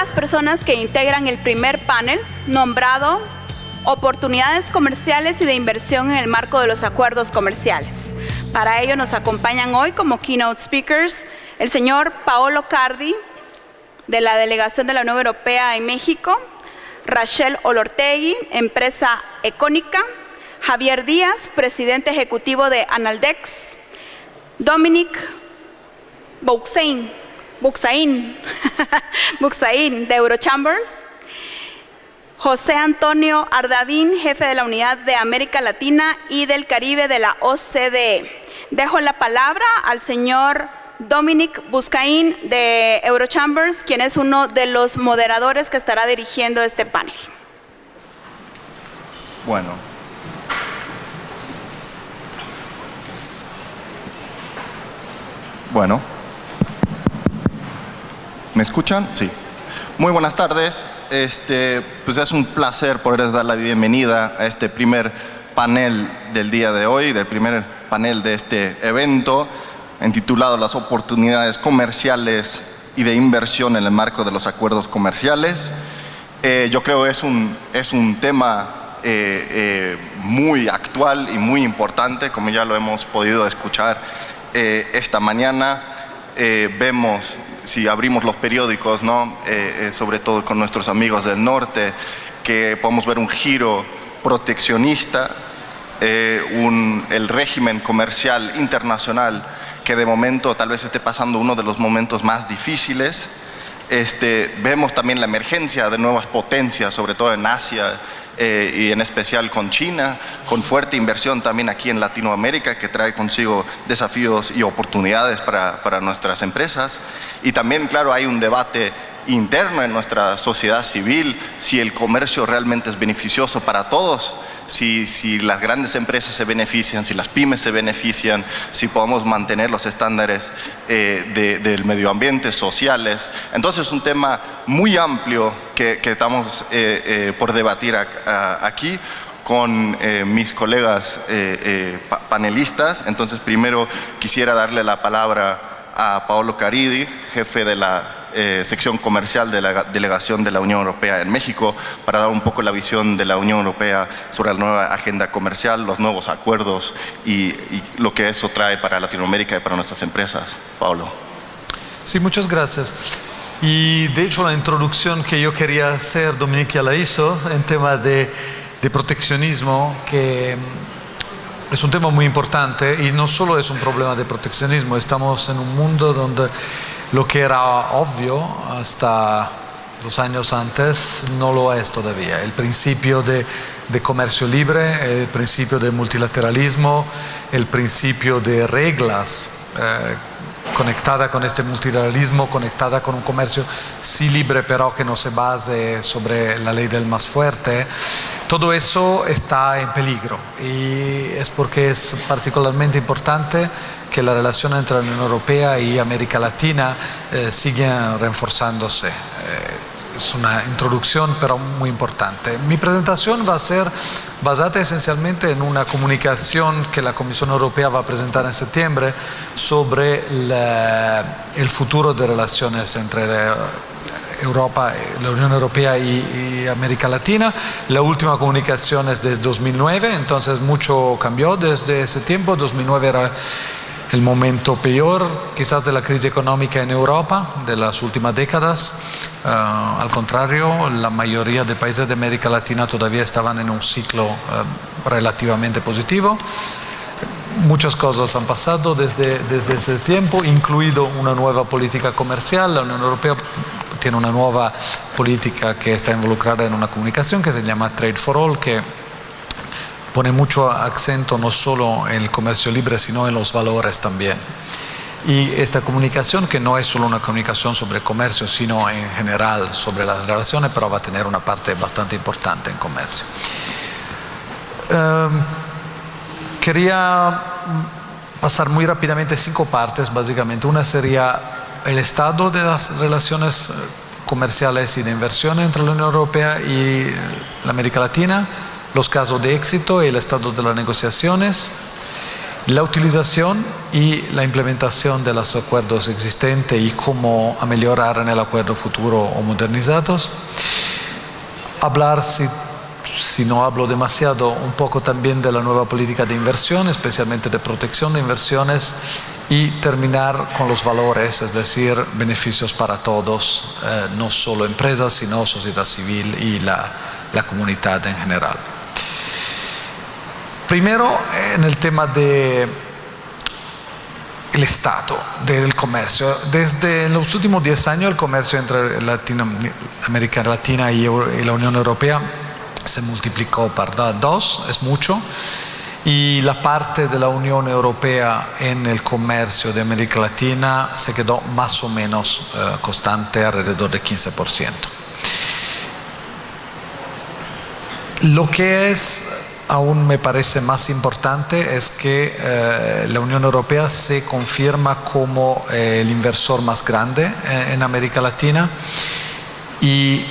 las personas que integran el primer panel, nombrado Oportunidades comerciales y de inversión en el marco de los acuerdos comerciales. Para ello nos acompañan hoy como keynote speakers el señor Paolo Cardi, de la Delegación de la Unión Europea en México, Rachel Olortegui, empresa Ecónica, Javier Díaz, presidente ejecutivo de Analdex, Dominic Buxain de Eurochambers, José Antonio Ardavín, jefe de la Unidad de América Latina y del Caribe de la OCDE. Dejo la palabra al señor Dominic Buxain de Eurochambers, quien es uno de los moderadores que estará dirigiendo este panel. Bueno, ¿me escuchan? Sí. Muy buenas tardes. Pues es un placer poderles dar la bienvenida a este primer panel del día de hoy, del primer panel de este evento, intitulado Las oportunidades comerciales y de inversión en el marco de los acuerdos comerciales. Yo creo que es un tema muy actual y muy importante, como ya lo hemos podido escuchar esta mañana. Vemos, si abrimos los periódicos, ¿no? Sobre todo con nuestros amigos del norte, que podemos ver un giro proteccionista, el régimen comercial internacional que de momento tal vez esté pasando uno de los momentos más difíciles. Vemos también la emergencia de nuevas potencias, sobre todo en Asia y en especial con China, con fuerte inversión también aquí en Latinoamérica, que trae consigo desafíos y oportunidades para nuestras empresas. Y también, claro, hay un debate interno en nuestra sociedad civil, si el comercio realmente es beneficioso para todos, si las grandes empresas se benefician, si las pymes se benefician, si podemos mantener los estándares del medio ambiente, sociales. Entonces es un tema muy amplio que estamos por debatir aquí con mis colegas panelistas. Entonces primero quisiera darle la palabra a Paolo Caridi, jefe de la sección comercial de la Delegación de la Unión Europea en México, para dar un poco la visión de la Unión Europea sobre la nueva agenda comercial, los nuevos acuerdos y lo que eso trae para Latinoamérica y para nuestras empresas. Paolo. Sí, muchas gracias. Y de hecho la introducción que yo quería hacer, Dominic ya la hizo, en tema de proteccionismo, que es un tema muy importante y no solo es un problema de proteccionismo. Estamos en un mundo donde lo que era obvio hasta 2 años antes no lo es todavía. El principio de comercio libre, el principio de multilateralismo, el principio de reglas conectada con este multilateralismo, conectada con un comercio sí libre pero que no se base sobre la ley del más fuerte. Todo eso está en peligro y es porque es particularmente importante que la relación entre la Unión Europea y América Latina siga reforzándose. Es una introducción pero muy importante. Mi presentación va a ser basada esencialmente en una comunicación que la Comisión Europea va a presentar en septiembre sobre el futuro de relaciones entre Europa, la Unión Europea y América Latina. La última comunicación es desde 2009, entonces mucho cambió desde ese tiempo. 2009 era el momento peor quizás de la crisis económica en Europa de las últimas décadas. Al contrario, la mayoría de países de América Latina todavía estaban en un ciclo relativamente positivo. Muchas cosas han pasado desde ese tiempo, incluido una nueva política comercial. La Unión Europea tiene una nueva política que está involucrada en una comunicación que se llama Trade for All, que pone mucho acento no solo en el comercio libre, sino en los valores también. Y esta comunicación, que no es solo una comunicación sobre comercio, sino en general sobre las relaciones, pero va a tener una parte bastante importante en comercio. Quería pasar muy rápidamente 5 partes, básicamente. Una sería el estado de las relaciones comerciales y de inversión entre la Unión Europea y la América Latina, los casos de éxito y el estado de las negociaciones. la utilización y la implementación de los acuerdos existentes y cómo a mejorar en el acuerdo futuro o modernizados. Hablar, si no hablo demasiado, un poco también de la nueva política de inversión, especialmente de protección de inversiones, y terminar con los valores, es decir, beneficios para todos, no solo empresas, sino sociedad civil y la comunidad en general. Primero, en el tema del Estado, del comercio. Desde los últimos 10 años el comercio entre América Latina y la Unión Europea se multiplicó por 2, es mucho. Y la parte de la Unión Europea en el comercio de América Latina se quedó más o menos constante, alrededor del 15%. Lo que aún me parece más importante es que la Unión Europea se confirma como el inversor más grande en América Latina y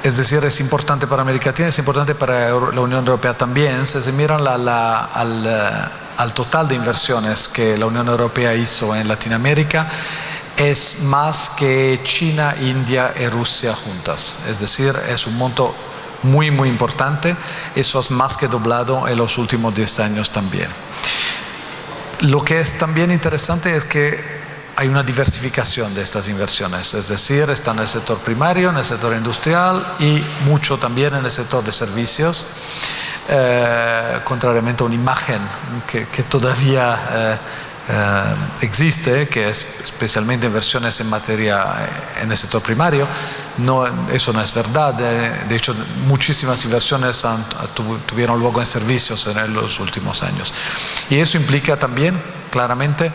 es decir, es importante para América Latina, es importante para la Unión Europea también. Si se miran al total de inversiones que la Unión Europea hizo en Latinoamérica, es más que China, India y Rusia juntas. Es decir, es un monto muy, muy importante. Eso es más que doblado en los últimos 10 años también. Lo que es también interesante es que hay una diversificación de estas inversiones, es decir, está en el sector primario, en el sector industrial y mucho también en el sector de servicios, contrariamente a una imagen que todavía existe, que es especialmente inversiones en materia en el sector primario. No, eso no es verdad. De hecho, muchísimas inversiones tuvieron luego en servicios en los últimos años. Y eso implica también, claramente,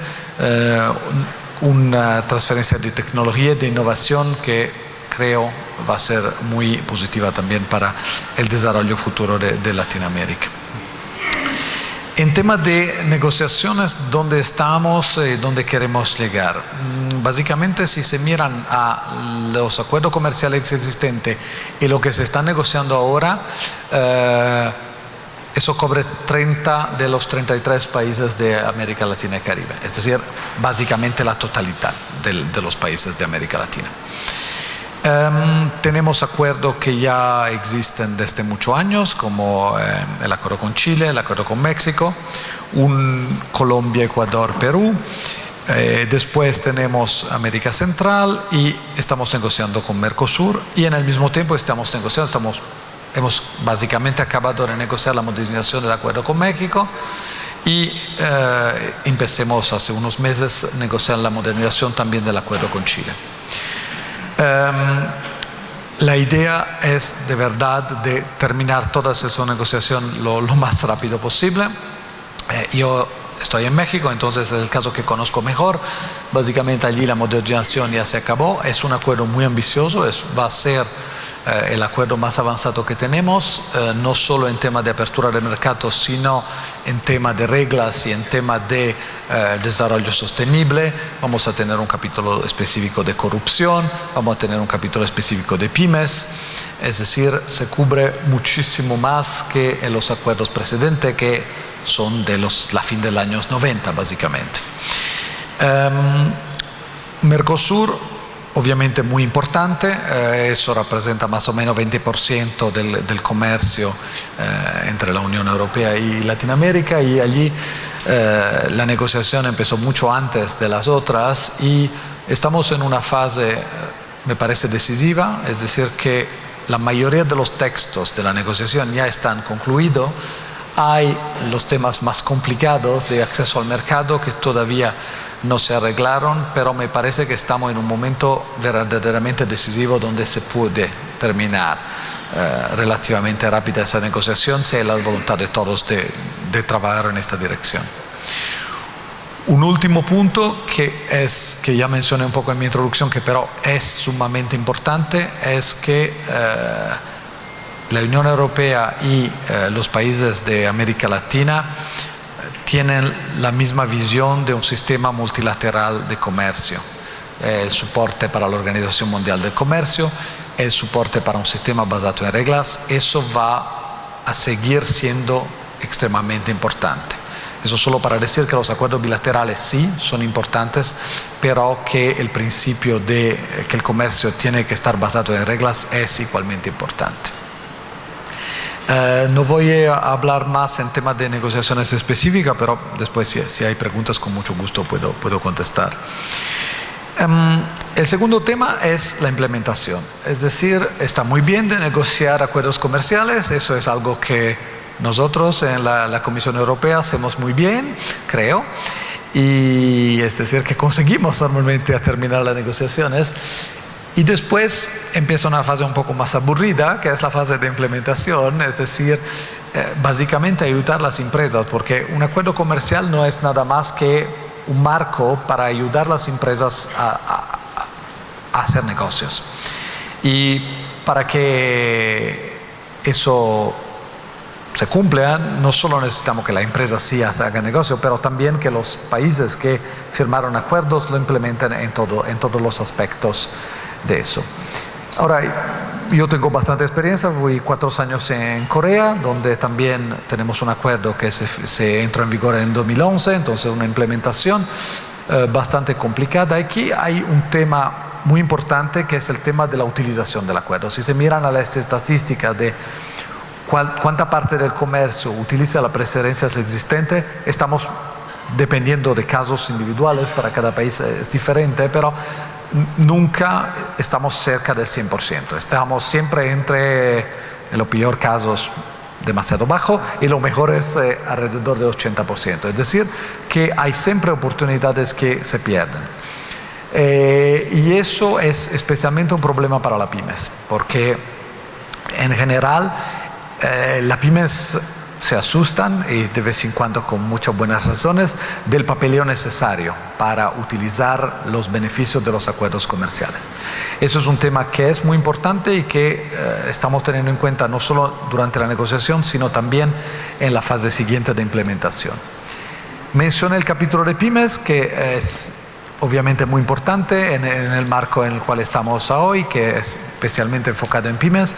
una transferencia de tecnología y de innovación que creo va a ser muy positiva también para el desarrollo futuro de Latinoamérica. En tema de negociaciones, ¿dónde estamos y dónde queremos llegar? Básicamente, si se miran a los acuerdos comerciales existentes y lo que se está negociando ahora, eso cubre 30 de los 33 países de América Latina y Caribe, es decir, básicamente la totalidad de los países de América Latina. Tenemos acuerdos que ya existen desde muchos años, como el acuerdo con Chile, el acuerdo con México, Colombia, Ecuador, Perú. Después tenemos América Central y estamos negociando con Mercosur y en el mismo tiempo hemos básicamente acabado de negociar la modernización del acuerdo con México y empecemos hace unos meses a negociar la modernización también del acuerdo con Chile. La idea es de verdad de terminar toda esa negociación lo más rápido posible. Yo estoy en México, entonces es el caso que conozco mejor. Básicamente allí la modernización ya se acabó. Es un acuerdo muy ambicioso, va a ser el acuerdo más avanzado que tenemos, no solo en tema de apertura de mercado, sino en tema de reglas y en tema de desarrollo sostenible. Vamos a tener un capítulo específico de corrupción, vamos a tener un capítulo específico de pymes, es decir, se cubre muchísimo más que en los acuerdos precedentes, que son de la fin del años 90 básicamente. Mercosur, obviamente muy importante, eso representa más o menos 20% del comercio entre la Unión Europea y Latinoamérica, y allí la negociación empezó mucho antes de las otras y estamos en una fase, me parece, decisiva, es decir, que la mayoría de los textos de la negociación ya están concluidos. Hay los temas más complicados de acceso al mercado que todavía no se arreglaron, pero me parece que estamos en un momento verdaderamente decisivo donde se puede terminar relativamente rápida esa negociación si hay la voluntad de todos de trabajar en esta dirección. Un último punto que ya mencioné un poco en mi introducción, que pero es sumamente importante, es que la Unión Europea y los países de América Latina tienen la misma visión de un sistema multilateral de comercio. El soporte para la Organización Mundial del Comercio, el soporte para un sistema basado en reglas, eso va a seguir siendo extremadamente importante. Eso solo para decir que los acuerdos bilaterales sí son importantes, pero que el principio de que el comercio tiene que estar basado en reglas es igualmente importante. No voy a hablar más en temas de negociaciones específicas, pero después si hay preguntas con mucho gusto puedo contestar. El segundo tema es la implementación. Es decir, está muy bien de negociar acuerdos comerciales, eso es algo que nosotros en la Comisión Europea hacemos muy bien, creo, y es decir, que conseguimos normalmente a terminar las negociaciones. Y después empieza una fase un poco más aburrida, que es la fase de implementación, es decir, básicamente ayudar a las empresas, porque un acuerdo comercial no es nada más que un marco para ayudar a las empresas a hacer negocios. Y para que eso se cumpla, no solo necesitamos que la empresa sí haga negocio, pero también que los países que firmaron acuerdos lo implementen en todos los aspectos de eso. Ahora, yo tengo bastante experiencia, fui 4 años en Corea, donde también tenemos un acuerdo que se entró en vigor en 2011, entonces una implementación bastante complicada. Aquí hay un tema muy importante que es el tema de la utilización del acuerdo. Si se miran a las estadísticas de cuánta parte del comercio utiliza las preferencias existentes, estamos dependiendo de casos individuales, para cada país es diferente, pero nunca estamos cerca del 100%. Estamos siempre entre, en los peores casos, demasiado bajo, y lo mejor es alrededor del 80%. Es decir, que hay siempre oportunidades que se pierden. Y eso es especialmente un problema para las pymes, porque en general las pymes se asustan, y de vez en cuando con muchas buenas razones, del papeleo necesario para utilizar los beneficios de los acuerdos comerciales. Eso es un tema que es muy importante y que estamos teniendo en cuenta no solo durante la negociación, sino también en la fase siguiente de implementación. Mencioné el capítulo de pymes, que es obviamente muy importante en el marco en el cual estamos hoy, que es especialmente enfocado en pymes.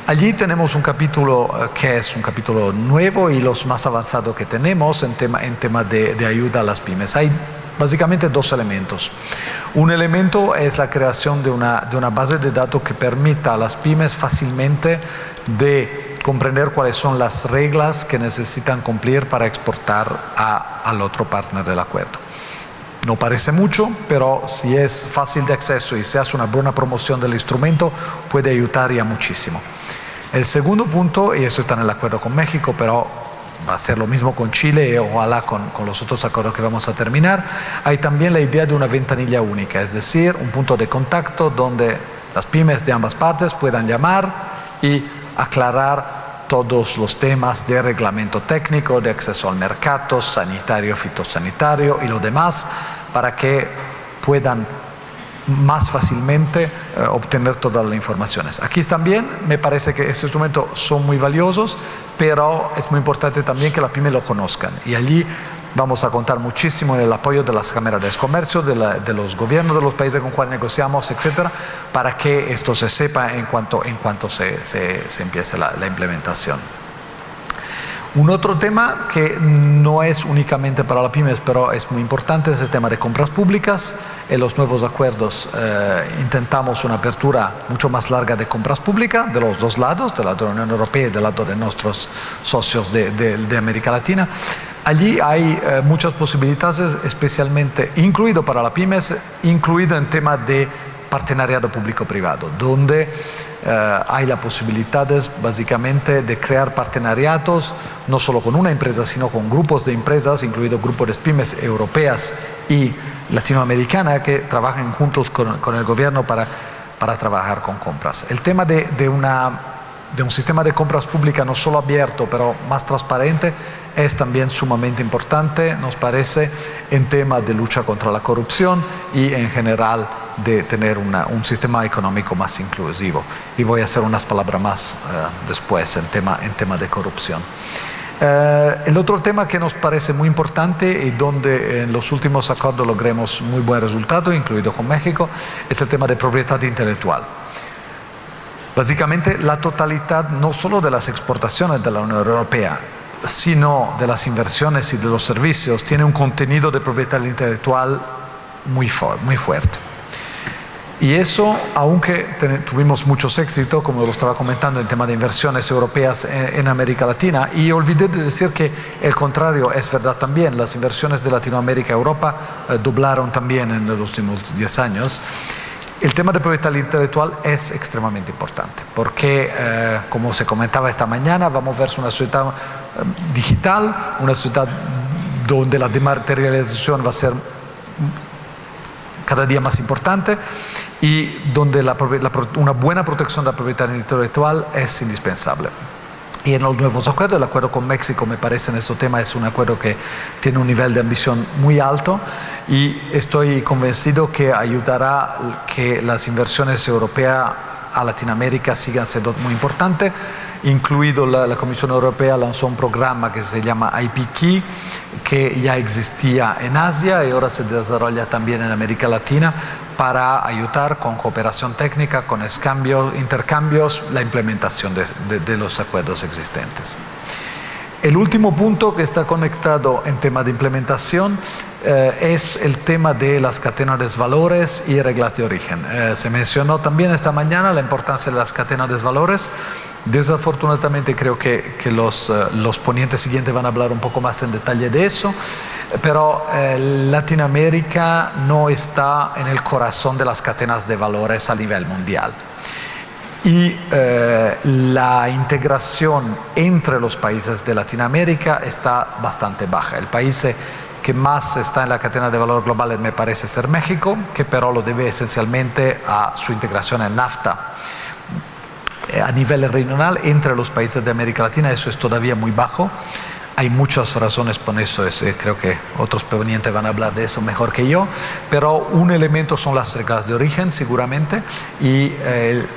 Allí tenemos un capítulo que es un capítulo nuevo y los más avanzados que tenemos en tema de ayuda a las pymes. Hay básicamente 2 elementos. Un elemento es la creación de una base de datos que permita a las pymes fácilmente de comprender cuáles son las reglas que necesitan cumplir para exportar al otro partner del acuerdo. No parece mucho, pero si es fácil de acceso y se hace una buena promoción del instrumento, puede ayudar ya muchísimo. El segundo punto, y esto está en el acuerdo con México, pero va a ser lo mismo con Chile y ojalá con los otros acuerdos que vamos a terminar, hay también la idea de una ventanilla única, es decir, un punto de contacto donde las pymes de ambas partes puedan llamar y aclarar todos los temas de reglamento técnico, de acceso al mercado, sanitario, fitosanitario y lo demás, para que puedan más fácilmente obtener todas las informaciones. Aquí también me parece que estos instrumentos son muy valiosos, pero es muy importante también que las pymes lo conozcan, y allí vamos a contar muchísimo en el apoyo de las cámaras de comercio, de los gobiernos de los países con los cuales negociamos, etcétera, para que esto se sepa en cuanto se empiece la implementación. Un otro tema que no es únicamente para las pymes, pero es muy importante, es el tema de compras públicas. En los nuevos acuerdos intentamos una apertura mucho más larga de compras públicas de los 2 lados, del lado de la Unión Europea y del lado de nuestros socios de América Latina. Allí hay muchas posibilidades, especialmente incluido para las pymes, incluido en tema de partenariado público-privado, donde hay las posibilidades básicamente de crear partenariatos no solo con una empresa, sino con grupos de empresas, incluido grupos de pymes europeas y latinoamericanas, que trabajan juntos con el gobierno para trabajar con compras. El tema de un sistema de compras públicas no solo abierto, pero más transparente, es también sumamente importante, nos parece, en temas de lucha contra la corrupción y en general de tener un sistema económico más inclusivo. Y voy a hacer unas palabras más después en tema de corrupción. El otro tema que nos parece muy importante y donde en los últimos acuerdos logremos muy buen resultado, incluido con México, es el tema de propiedad intelectual. Básicamente la totalidad no solo de las exportaciones de la Unión Europea, sino de las inversiones y de los servicios, tiene un contenido de propiedad intelectual muy fuerte. Y eso, aunque tuvimos muchos éxitos, como lo estaba comentando, en tema de inversiones europeas en América Latina, y olvidé de decir que el contrario es verdad también. Las inversiones de Latinoamérica a Europa doblaron también en los últimos 10 años. El tema de propiedad intelectual es extremadamente importante, porque, como se comentaba esta mañana, vamos a ver una sociedad digital, una sociedad donde la dematerialización va a ser cada día más importante y donde una buena protección de la propiedad intelectual es indispensable. Y en los nuevos acuerdos, el acuerdo con México me parece en este tema es un acuerdo que tiene un nivel de ambición muy alto y estoy convencido que ayudará que las inversiones europeas a Latinoamérica sigan siendo muy importantes. Incluido la Comisión Europea lanzó un programa que se llama IPKey, que ya existía en Asia y ahora se desarrolla también en América Latina para ayudar con cooperación técnica, con intercambios, la implementación de los acuerdos existentes. El último punto que está conectado en tema de implementación es el tema de las cadenas de valores y reglas de origen. Se mencionó también esta mañana la importancia de las cadenas de valores. Desafortunadamente creo que los ponentes siguientes van a hablar un poco más en detalle de eso, pero Latinoamérica no está en el corazón de las cadenas de valores a nivel mundial. Y la integración entre los países de Latinoamérica está bastante baja. El país que más está en la cadena de valor global me parece ser México, que pero lo debe esencialmente a su integración en NAFTA. A nivel regional, entre los países de América Latina, eso es todavía muy bajo. Hay muchas razones por eso, creo que otros provenientes van a hablar de eso mejor que yo, pero un elemento son las reglas de origen, seguramente, y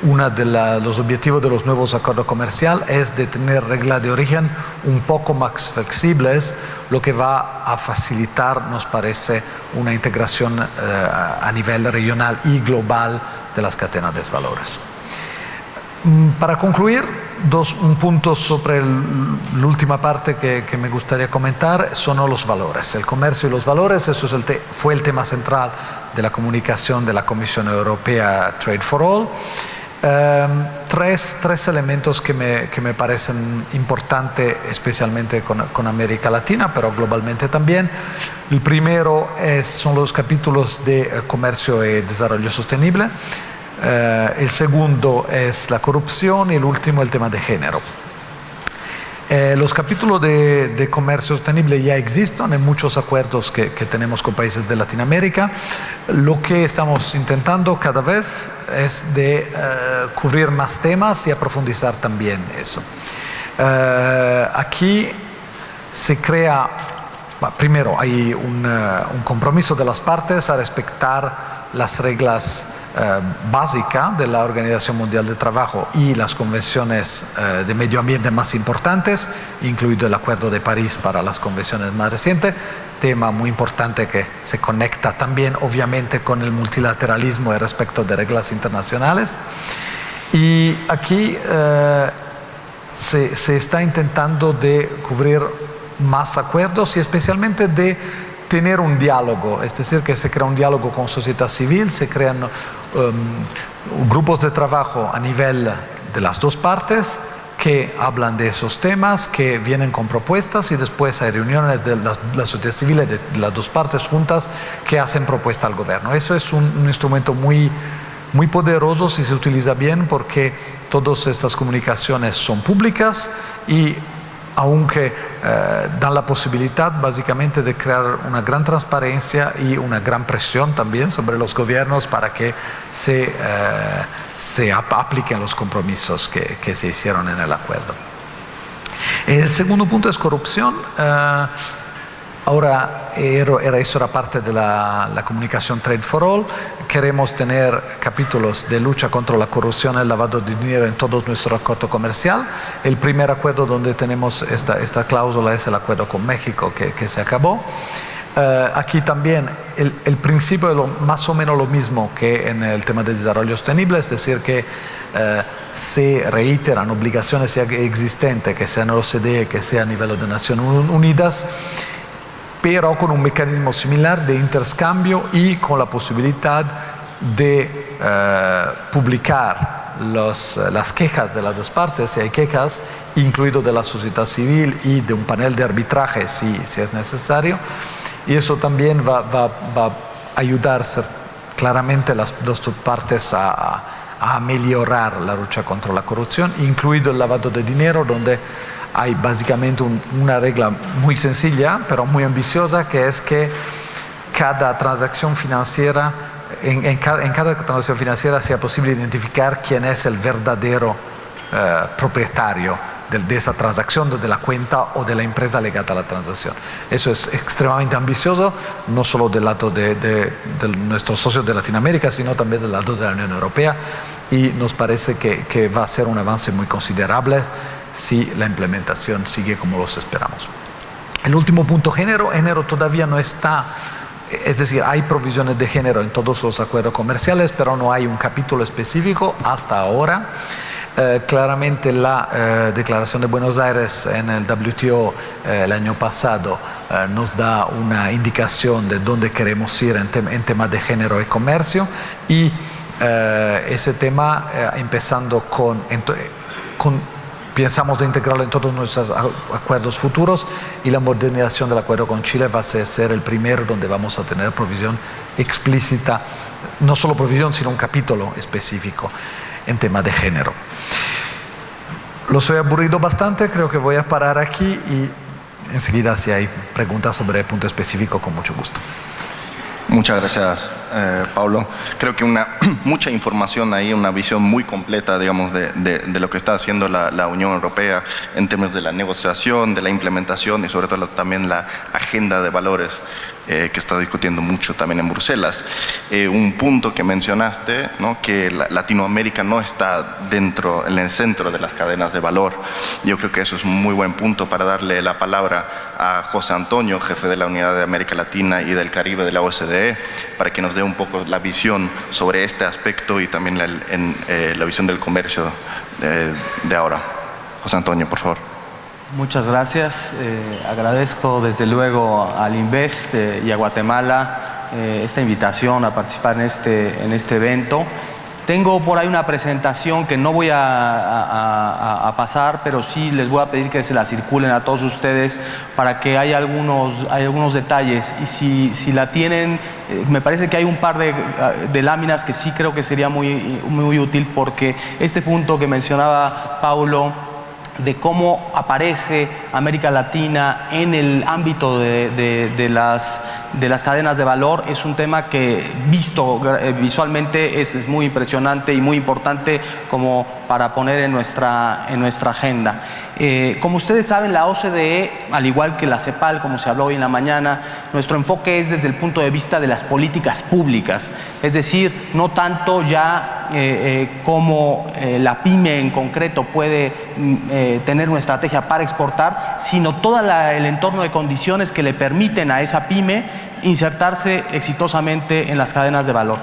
uno de los objetivos de los nuevos acuerdos comerciales es de tener reglas de origen un poco más flexibles, lo que va a facilitar, nos parece, una integración a nivel regional y global de las cadenas de valores. Para concluir, un punto sobre la última parte que me gustaría comentar son los valores. El comercio y los valores, eso fue el tema central de la comunicación de la Comisión Europea Trade for All. Tres elementos que me parecen importantes, especialmente con América Latina, pero globalmente también. El primero son los capítulos de comercio y desarrollo sostenible. El segundo es la corrupción y el último el tema de género. Los capítulos de comercio sostenible ya existen en muchos acuerdos que tenemos con países de Latinoamérica. Lo que estamos intentando cada vez es de cubrir más temas y a profundizar también eso. Aquí se crea, primero hay un compromiso de las partes a respetar las reglas básica de la Organización Mundial del Trabajo y las convenciones de medio ambiente más importantes, incluido el Acuerdo de París para las convenciones más recientes, tema muy importante que se conecta también obviamente con el multilateralismo y respecto de reglas internacionales. Y aquí se está intentando de cubrir más acuerdos y especialmente de tener un diálogo, es decir, que se crea un diálogo con sociedad civil, se crean grupos de trabajo a nivel de las dos partes que hablan de esos temas, que vienen con propuestas y después hay reuniones de la sociedad civil de las dos partes juntas que hacen propuesta al gobierno. Eso es un instrumento muy poderoso si se utiliza bien porque todas estas comunicaciones son públicas y aunque dan la posibilidad básicamente de crear una gran transparencia y una gran presión también sobre los gobiernos para que se apliquen los compromisos que se hicieron en el acuerdo. El segundo punto es corrupción. Ahora, eso era parte de la comunicación Trade for All. Queremos tener capítulos de lucha contra la corrupción y el lavado de dinero en todos nuestros acuerdos comerciales. El primer acuerdo donde tenemos esta cláusula es el acuerdo con México que se acabó. aquí también el principio es más o menos lo mismo que en el tema de desarrollo sostenible, es decir, que se reiteran obligaciones ya existentes, que sea en el OCDE, que sea a nivel de Naciones Unidas, pero con un mecanismo similar de intercambio y con la posibilidad de publicar las quejas de las dos partes, si hay quejas, incluido de la sociedad civil y de un panel de arbitraje si es necesario. Y eso también va a ayudar claramente las dos partes a mejorar la lucha contra la corrupción, incluido el lavado de dinero, donde hay básicamente una regla muy sencilla, pero muy ambiciosa, que es que cada transacción financiera, en cada transacción financiera sea posible identificar quién es el verdadero propietario de esa transacción, de la cuenta o de la empresa legada a la transacción. Eso es extremadamente ambicioso, no solo del lado de nuestros socios de Latinoamérica, sino también del lado de la Unión Europea, y nos parece que va a ser un avance muy considerable si la implementación sigue como los esperamos. El último punto, género todavía no está, es decir, hay provisiones de género en todos los acuerdos comerciales, pero no hay un capítulo específico hasta ahora. Claramente la Declaración de Buenos Aires en el WTO el año pasado nos da una indicación de dónde queremos ir en temas de género y comercio, y ese tema empezando pensamos de integrarlo en todos nuestros acuerdos futuros, y la modernización del acuerdo con Chile va a ser el primero donde vamos a tener provisión explícita, no solo provisión sino un capítulo específico en tema de género. Los he aburrido bastante, creo que voy a parar aquí y enseguida si hay preguntas sobre el punto específico, con mucho gusto. Muchas gracias, Pablo. Creo que mucha información ahí, una visión muy completa, digamos, de lo que está haciendo la Unión Europea en términos de la negociación, de la implementación y sobre todo también la agenda de valores que está discutiendo mucho también en Bruselas. Un punto que mencionaste, ¿no?, que Latinoamérica no está en el centro de las cadenas de valor. Yo creo que eso es un muy buen punto para darle la palabra a José Antonio, jefe de la Unidad de América Latina y del Caribe de la OCDE, para que nos dé un poco la visión sobre este aspecto y también la visión del comercio de ahora. José Antonio, por favor. Muchas gracias. Agradezco desde luego al Invest y a Guatemala esta invitación a participar en este evento. Tengo por ahí una presentación que no voy a pasar, pero sí les voy a pedir que se la circulen a todos ustedes para que haya algunos detalles. Y si la tienen, me parece que hay un par de láminas que sí creo que sería muy útil, porque este punto que mencionaba Paulo, de cómo aparece América Latina en el ámbito de las cadenas de valor, es un tema que visto visualmente es muy impresionante y muy importante como para poner en nuestra agenda. Como ustedes saben, la OCDE, al igual que la CEPAL, como se habló hoy en la mañana, nuestro enfoque es desde el punto de vista de las políticas públicas, es decir, no tanto ya cómo la pyme en concreto puede tener una estrategia para exportar, sino todo el entorno de condiciones que le permiten a esa pyme insertarse exitosamente en las cadenas de valor.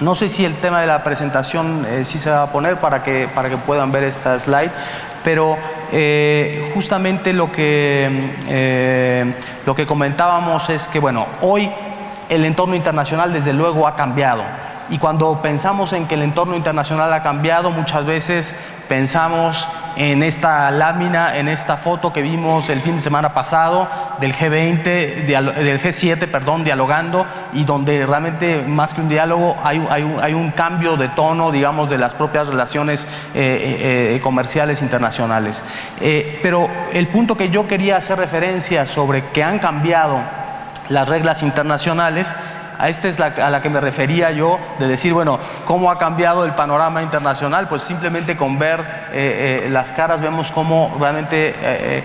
No sé si el tema de la presentación sí se va a poner para que puedan ver esta slide, pero justamente lo que comentábamos es que, bueno, hoy el entorno internacional desde luego ha cambiado. Y cuando pensamos en que el entorno internacional ha cambiado, muchas veces pensamos en esta lámina, en esta foto que vimos el fin de semana pasado del G7, dialogando, y donde realmente más que un diálogo hay un cambio de tono, digamos, de las propias relaciones comerciales internacionales. Pero el punto que yo quería hacer referencia sobre que han cambiado las reglas internacionales, a esta es a la que me refería yo, de decir, bueno, ¿cómo ha cambiado el panorama internacional? Pues simplemente con ver las caras vemos cómo realmente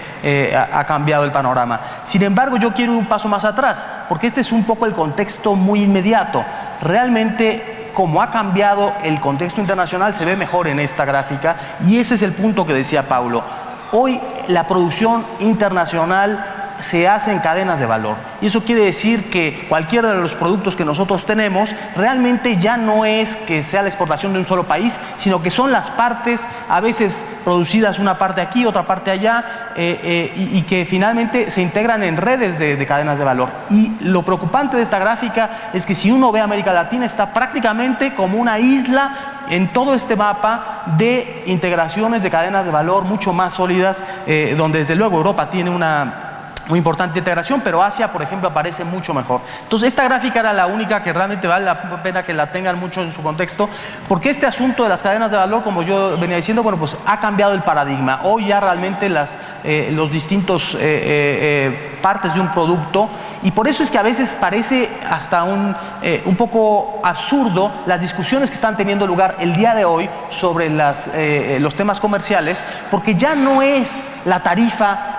ha cambiado el panorama. Sin embargo, yo quiero ir un paso más atrás, porque este es un poco el contexto muy inmediato. Realmente, como ha cambiado el contexto internacional, se ve mejor en esta gráfica, y ese es el punto que decía Paulo. Hoy la producción internacional se hace en cadenas de valor. Y eso quiere decir que cualquiera de los productos que nosotros tenemos realmente ya no es que sea la exportación de un solo país, sino que son las partes, a veces producidas una parte aquí, otra parte allá, y que finalmente se integran en redes de cadenas de valor. Y lo preocupante de esta gráfica es que si uno ve América Latina, está prácticamente como una isla en todo este mapa de integraciones de cadenas de valor mucho más sólidas, donde desde luego Europa tiene una muy importante integración, pero Asia, por ejemplo, aparece mucho mejor. Entonces, esta gráfica era la única que realmente vale la pena que la tengan mucho en su contexto, porque este asunto de las cadenas de valor, como yo venía diciendo, bueno, pues ha cambiado el paradigma. Hoy ya realmente los distintos partes de un producto, y por eso es que a veces parece hasta un poco absurdo las discusiones que están teniendo lugar el día de hoy sobre los temas comerciales, porque ya no es la tarifa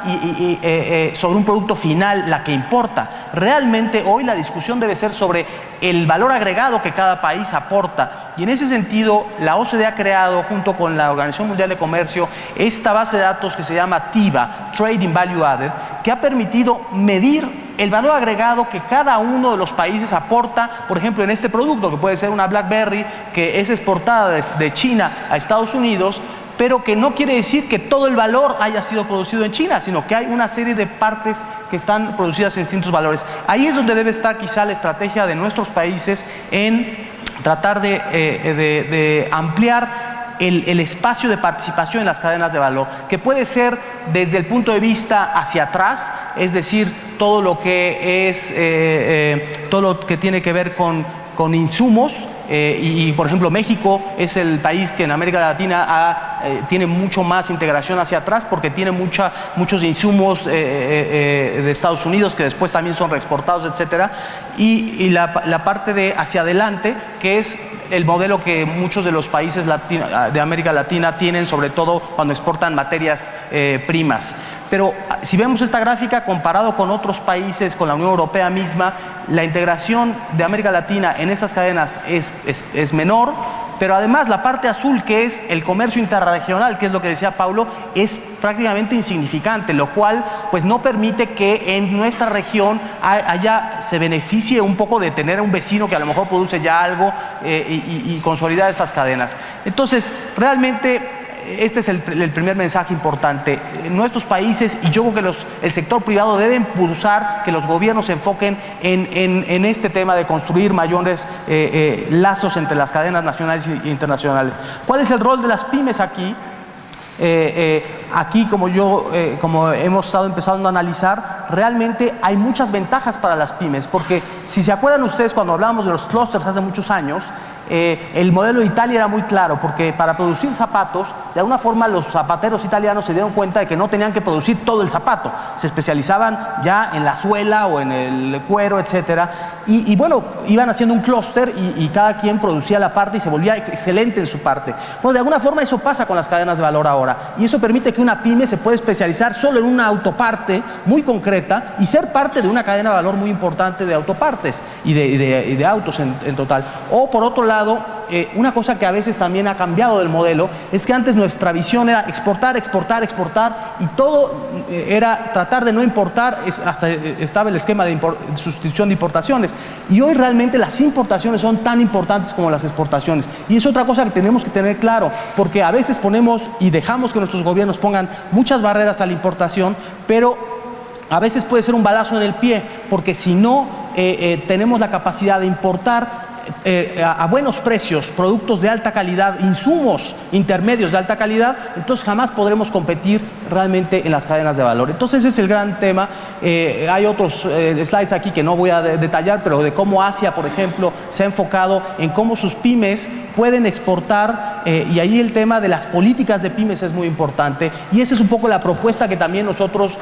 sobre un producto final la que importa. Realmente hoy la discusión debe ser sobre el valor agregado que cada país aporta. Y en ese sentido, la OCDE ha creado, junto con la Organización Mundial de Comercio, esta base de datos que se llama TIVA, Trading Value Added, que ha permitido medir el valor agregado que cada uno de los países aporta, por ejemplo, en este producto, que puede ser una BlackBerry que es exportada de China a Estados Unidos, pero que no quiere decir que todo el valor haya sido producido en China, sino que hay una serie de partes que están producidas en distintos valores. Ahí es donde debe estar quizá la estrategia de nuestros países en tratar de ampliar el espacio de participación en las cadenas de valor, que puede ser desde el punto de vista hacia atrás, es decir, todo lo que es todo lo que tiene que ver con insumos. Y por ejemplo, México es el país que en América Latina tiene mucho más integración hacia atrás, porque tiene muchos insumos de Estados Unidos que después también son reexportados, etcétera. Y la parte de hacia adelante, que es el modelo que muchos de los países de América Latina tienen, sobre todo cuando exportan materias primas. Pero si vemos esta gráfica comparado con otros países, con la Unión Europea misma, la integración de América Latina en estas cadenas es menor, pero además la parte azul, que es el comercio interregional, que es lo que decía Paulo, es prácticamente insignificante, lo cual pues no permite que en nuestra región se beneficie un poco de tener un vecino que a lo mejor produce ya algo y consolidar estas cadenas. Entonces, realmente este es el primer mensaje importante. En nuestros países, y yo creo que el sector privado debe impulsar que los gobiernos se enfoquen en este tema de construir mayores lazos entre las cadenas nacionales e internacionales. ¿Cuál es el rol de las pymes aquí? Aquí, como hemos estado empezando a analizar, realmente hay muchas ventajas para las pymes, porque si se acuerdan ustedes cuando hablábamos de los clústeres hace muchos años, el modelo de Italia era muy claro, porque para producir zapatos, de alguna forma los zapateros italianos se dieron cuenta de que no tenían que producir todo el zapato, se especializaban ya en la suela o en el cuero, etcétera, y bueno, iban haciendo un clúster y cada quien producía la parte y se volvía excelente en su parte. Bueno, de alguna forma eso pasa con las cadenas de valor ahora, y eso permite que una pyme se pueda especializar solo en una autoparte muy concreta y ser parte de una cadena de valor muy importante de autopartes y de autos en total. O por otro lado, una cosa que a veces también ha cambiado del modelo es que antes nuestra visión era exportar, exportar, exportar, y todo era tratar de no importar, hasta estaba el esquema de sustitución de importaciones, y hoy realmente las importaciones son tan importantes como las exportaciones, y es otra cosa que tenemos que tener claro, porque a veces ponemos y dejamos que nuestros gobiernos pongan muchas barreras a la importación, pero a veces puede ser un balazo en el pie, porque si no tenemos la capacidad de importar a buenos precios, productos de alta calidad, insumos intermedios de alta calidad, entonces jamás podremos competir realmente en las cadenas de valor. Entonces ese es el gran tema. Hay otros slides aquí que no voy a detallar, pero de cómo Asia, por ejemplo, se ha enfocado en cómo sus pymes pueden exportar, y ahí el tema de las políticas de pymes es muy importante, y esa es un poco la propuesta que también nosotros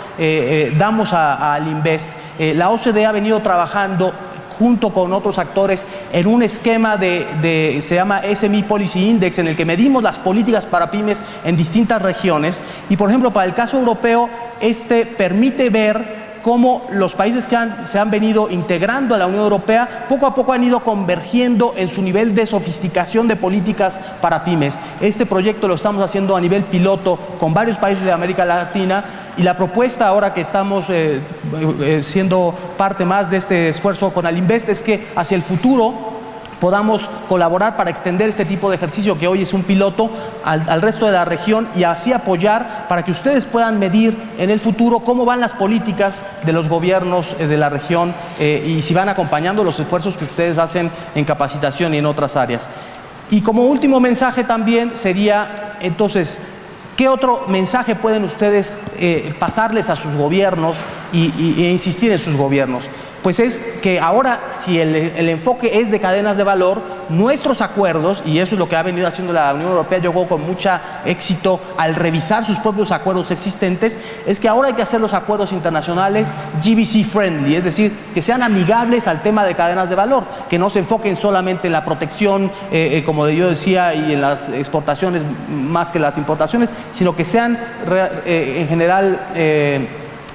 damos al Invest. La OCDE ha venido trabajando junto con otros actores en un esquema se llama SME Policy Index, en el que medimos las políticas para pymes en distintas regiones, y por ejemplo para el caso europeo permite ver cómo los países que se han venido integrando a la Unión Europea poco a poco han ido convergiendo en su nivel de sofisticación de políticas para pymes. Este proyecto lo estamos haciendo a nivel piloto con varios países de América Latina, Y la propuesta ahora que estamos siendo parte más de este esfuerzo con Alinvest es que hacia el futuro podamos colaborar para extender este tipo de ejercicio que hoy es un piloto al resto de la región y así apoyar para que ustedes puedan medir en el futuro cómo van las políticas de los gobiernos de la región y si van acompañando los esfuerzos que ustedes hacen en capacitación y en otras áreas. Y como último mensaje también sería, entonces, ¿qué otro mensaje pueden ustedes pasarles a sus gobiernos e insistir en sus gobiernos? Pues es que ahora, si el enfoque es de cadenas de valor, nuestros acuerdos, y eso es lo que ha venido haciendo la Unión Europea, yo creo con mucho éxito al revisar sus propios acuerdos existentes, es que ahora hay que hacer los acuerdos internacionales GBC friendly, es decir, que sean amigables al tema de cadenas de valor, que no se enfoquen solamente en la protección, como yo decía, y en las exportaciones más que las importaciones, sino que sean en general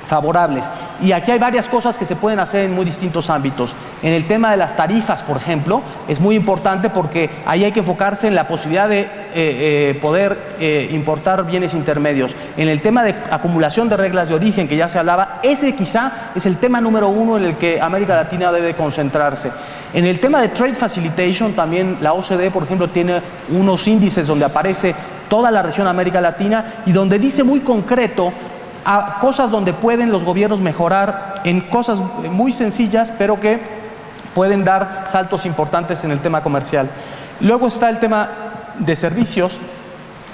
favorables. Y aquí hay varias cosas que se pueden hacer en muy distintos ámbitos. En el tema de las tarifas, por ejemplo, es muy importante porque ahí hay que enfocarse en la posibilidad de poder importar bienes intermedios. En el tema de acumulación de reglas de origen, que ya se hablaba, ese quizá es el tema número uno en el que América Latina debe concentrarse. En el tema de Trade Facilitation, también la OCDE, por ejemplo, tiene unos índices donde aparece toda la región América Latina y donde dice muy concreto a cosas donde pueden los gobiernos mejorar en cosas muy sencillas, pero que pueden dar saltos importantes en el tema comercial. Luego está el tema de servicios,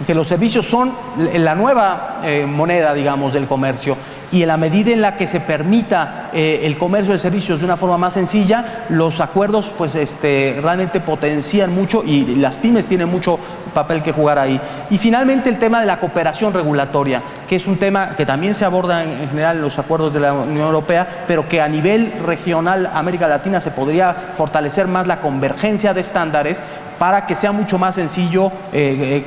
que los servicios son la nueva moneda, digamos, del comercio. Y en la medida en la que se permita el comercio de servicios de una forma más sencilla, los acuerdos pues realmente potencian mucho y las pymes tienen mucho papel que jugar ahí. Y finalmente el tema de la cooperación regulatoria, que es un tema que también se aborda en general en los acuerdos de la Unión Europea, pero que a nivel regional América Latina se podría fortalecer más la convergencia de estándares para que sea mucho más sencillo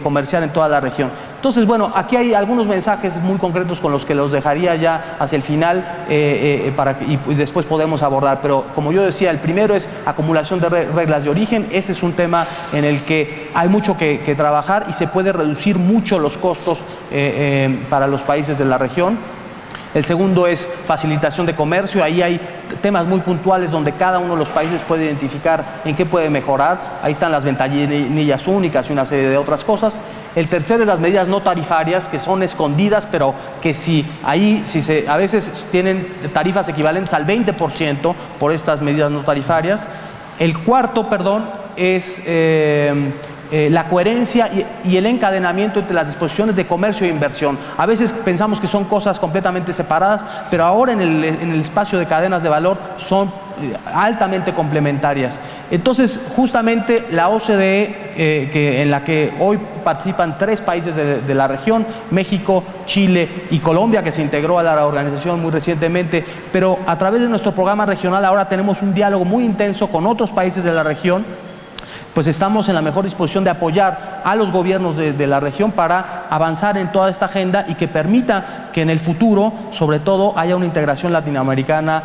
comerciar en toda la región. Entonces, bueno, aquí hay algunos mensajes muy concretos con los que los dejaría ya hacia el final y después podemos abordar. Pero como yo decía, el primero es acumulación de reglas de origen. Ese es un tema en el que hay mucho que trabajar y se puede reducir mucho los costos para los países de la región. El segundo es facilitación de comercio. Ahí hay temas muy puntuales donde cada uno de los países puede identificar en qué puede mejorar. Ahí están las ventanillas únicas y una serie de otras cosas. El tercero es las medidas no tarifarias, que son escondidas, pero que a veces tienen tarifas equivalentes al 20% por estas medidas no tarifarias. El cuarto, es la coherencia y el encadenamiento entre las disposiciones de comercio e inversión. A veces pensamos que son cosas completamente separadas, pero ahora en el espacio de cadenas de valor son altamente complementarias. Entonces, justamente la OCDE, en la que hoy participan 3 países de la región, México, Chile y Colombia, que se integró a la organización muy recientemente, pero a través de nuestro programa regional ahora tenemos un diálogo muy intenso con otros países de la región. Pues estamos en la mejor disposición de apoyar a los gobiernos de la región para avanzar en toda esta agenda y que permita que en el futuro, sobre todo, haya una integración latinoamericana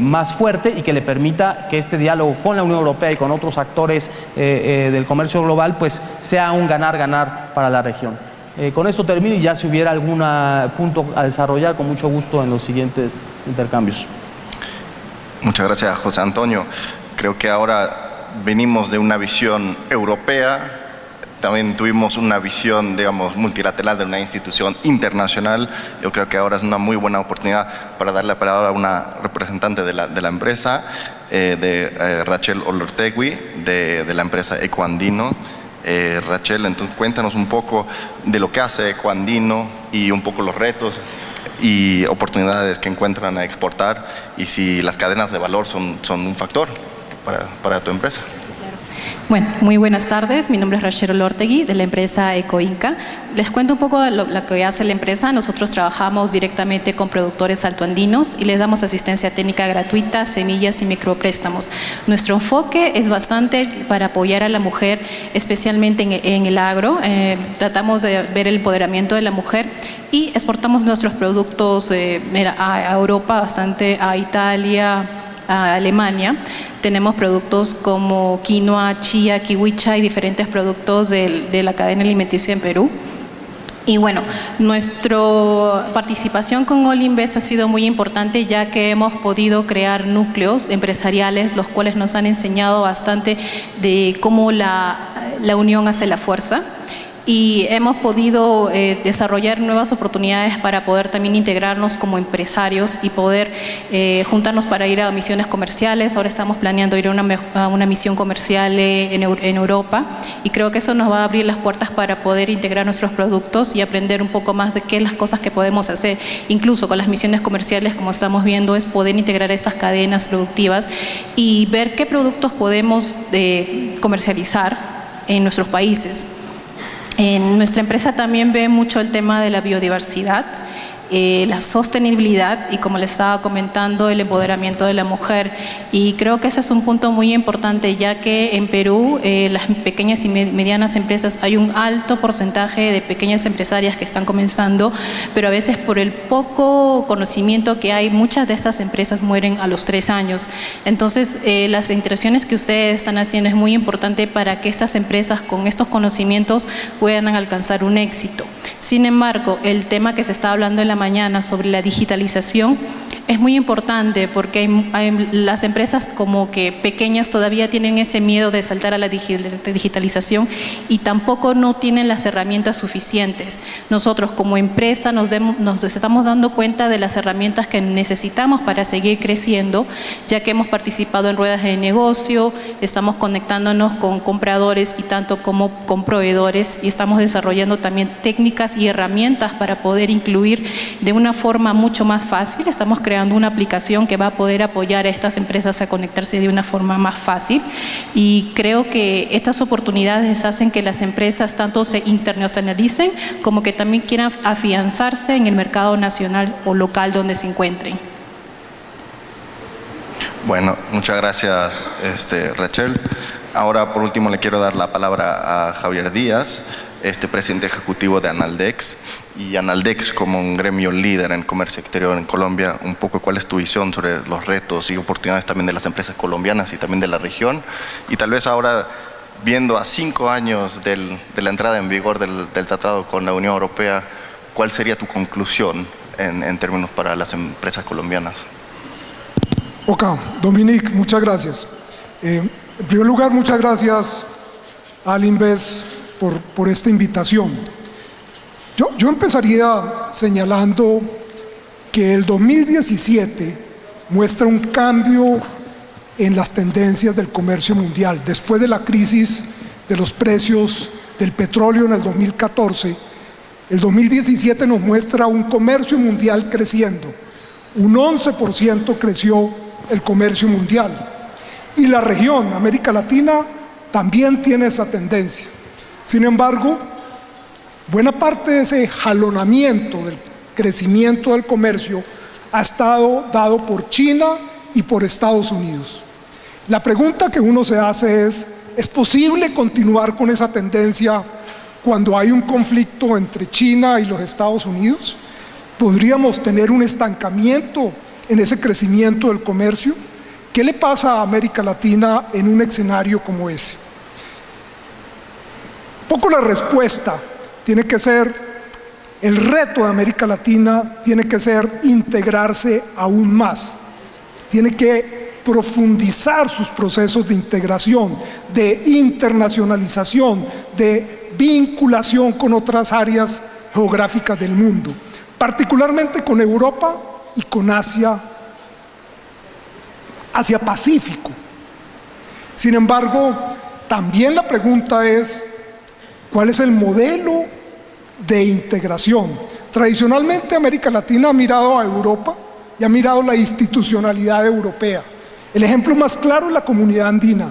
más fuerte y que le permita que este diálogo con la Unión Europea y con otros actores del comercio global pues sea un ganar-ganar para la región. Con esto termino y ya si hubiera algún punto a desarrollar, con mucho gusto en los siguientes intercambios. Muchas gracias, José Antonio. Creo que ahora venimos de una visión europea, también tuvimos una visión, digamos, multilateral de una institución internacional. Yo creo que ahora es una muy buena oportunidad para darle la palabra a una representante de la empresa, Rachel Olortegui, de la empresa Ecoandino. Rachel, entonces cuéntanos un poco de lo que hace Ecoandino y un poco los retos y oportunidades que encuentran a exportar y si las cadenas de valor son un factor para tu empresa. Bueno, muy buenas tardes. Mi nombre es Rachel Olortegui, de la empresa Ecoinca. Les cuento un poco de lo que hace la empresa. Nosotros trabajamos directamente con productores altoandinos y les damos asistencia técnica gratuita, semillas y micropréstamos. Nuestro enfoque es bastante para apoyar a la mujer, especialmente en el agro. Tratamos de ver el empoderamiento de la mujer y exportamos nuestros productos a Europa, bastante a Italia, a Alemania. Tenemos productos como quinoa, chía, kiwicha y diferentes productos de la cadena alimenticia en Perú. Y bueno, nuestra participación con All Invest ha sido muy importante, ya que hemos podido crear núcleos empresariales, los cuales nos han enseñado bastante de cómo la unión hace la fuerza. Y hemos podido desarrollar nuevas oportunidades para poder también integrarnos como empresarios y poder juntarnos para ir a misiones comerciales. Ahora estamos planeando ir a una misión comercial en Europa, y creo que eso nos va a abrir las puertas para poder integrar nuestros productos y aprender un poco más de qué las cosas que podemos hacer. Incluso con las misiones comerciales, como estamos viendo, es poder integrar estas cadenas productivas y ver qué productos podemos comercializar en nuestros países. En nuestra empresa también ve mucho el tema de la biodiversidad, la sostenibilidad y, como les estaba comentando, el empoderamiento de la mujer. Y creo que ese es un punto muy importante, ya que en Perú las pequeñas y medianas empresas, hay un alto porcentaje de pequeñas empresarias que están comenzando, pero a veces por el poco conocimiento que hay, muchas de estas empresas mueren a los 3 años. Entonces, las interacciones que ustedes están haciendo es muy importante para que estas empresas con estos conocimientos puedan alcanzar un éxito. Sin embargo, el tema que se está hablando en la mañana sobre la digitalización es muy importante, porque las empresas como que pequeñas todavía tienen ese miedo de saltar a la digitalización y tampoco no tienen las herramientas suficientes. Nosotros como empresa nos estamos dando cuenta de las herramientas que necesitamos para seguir creciendo, ya que hemos participado en ruedas de negocio, estamos conectándonos con compradores y tanto como con proveedores, y estamos desarrollando también técnicas y herramientas para poder incluir de una forma mucho más fácil. Estamos creando una aplicación que va a poder apoyar a estas empresas a conectarse de una forma más fácil, y creo que estas oportunidades hacen que las empresas tanto se internacionalicen como que también quieran afianzarse en el mercado nacional o local donde se encuentren. Bueno, muchas gracias, Rachel. Ahora, por último, le quiero dar la palabra a Javier Díaz, presidente ejecutivo de Analdex. Y Analdex, como un gremio líder en comercio exterior en Colombia, un poco cuál es tu visión sobre los retos y oportunidades también de las empresas colombianas y también de la región. Y tal vez ahora, viendo a 5 años de la entrada en vigor del tratado con la Unión Europea, ¿cuál sería tu conclusión en términos para las empresas colombianas? Ok, Dominique, muchas gracias. En primer lugar, muchas gracias a All Invest por esta invitación. Yo empezaría señalando que el 2017 muestra un cambio en las tendencias del comercio mundial. Después de la crisis de los precios del petróleo en el 2014, el 2017 nos muestra un comercio mundial creciendo. Un 11% creció el comercio mundial. Y la región, América Latina, también tiene esa tendencia. Sin embargo, buena parte de ese jalonamiento del crecimiento del comercio ha estado dado por China y por Estados Unidos. La pregunta que uno se hace ¿es posible continuar con esa tendencia cuando hay un conflicto entre China y los Estados Unidos? ¿Podríamos tener un estancamiento en ese crecimiento del comercio? ¿Qué le pasa a América Latina en un escenario como ese? Un poco la respuesta tiene que ser, el reto de América Latina tiene que ser integrarse aún más. Tiene que profundizar sus procesos de integración, de internacionalización, de vinculación con otras áreas geográficas del mundo, particularmente con Europa y con Asia Pacífico. Sin embargo, también la pregunta es, ¿cuál es el modelo de integración? Tradicionalmente América Latina ha mirado a Europa y ha mirado la institucionalidad europea. El ejemplo más claro es la Comunidad Andina.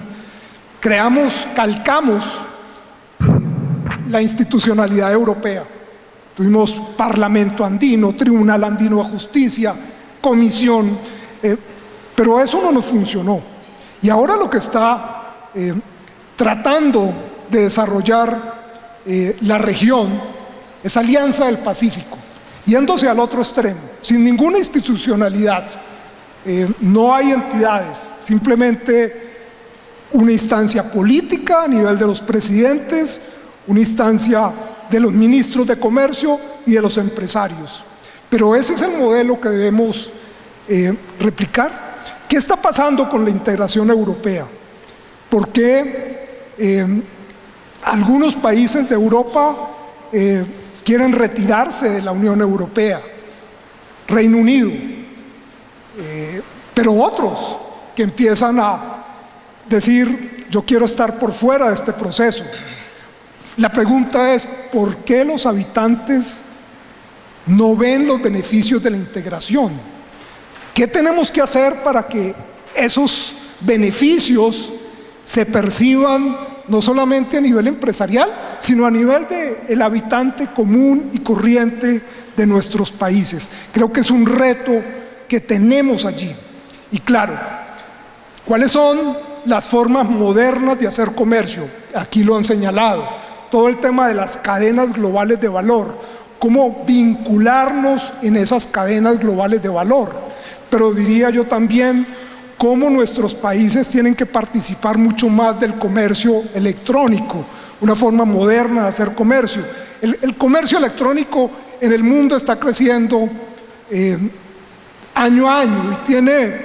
Calcamos la institucionalidad europea. Tuvimos Parlamento Andino, Tribunal Andino de Justicia, Comisión, pero eso no nos funcionó. Y ahora lo que está tratando de desarrollar la región es Alianza del Pacífico, yéndose al otro extremo, sin ninguna institucionalidad. No hay entidades, simplemente una instancia política a nivel de los presidentes, una instancia de los ministros de comercio y de los empresarios. Pero ese es el modelo que debemos replicar. ¿Qué está pasando con la integración europea? ¿Por qué algunos países de Europa quieren retirarse de la Unión Europea? Reino Unido, pero otros que empiezan a decir: yo quiero estar por fuera de este proceso. La pregunta es: ¿por qué los habitantes no ven los beneficios de la integración? ¿Qué tenemos que hacer para que esos beneficios se perciban no solamente a nivel empresarial, sino a nivel del habitante común y corriente de nuestros países? Creo que es un reto que tenemos allí. Y claro, ¿cuáles son las formas modernas de hacer comercio? Aquí lo han señalado. Todo el tema de las cadenas globales de valor, cómo vincularnos en esas cadenas globales de valor. Pero diría yo también cómo nuestros países tienen que participar mucho más del comercio electrónico, una forma moderna de hacer comercio. El comercio electrónico en el mundo está creciendo año a año y tiene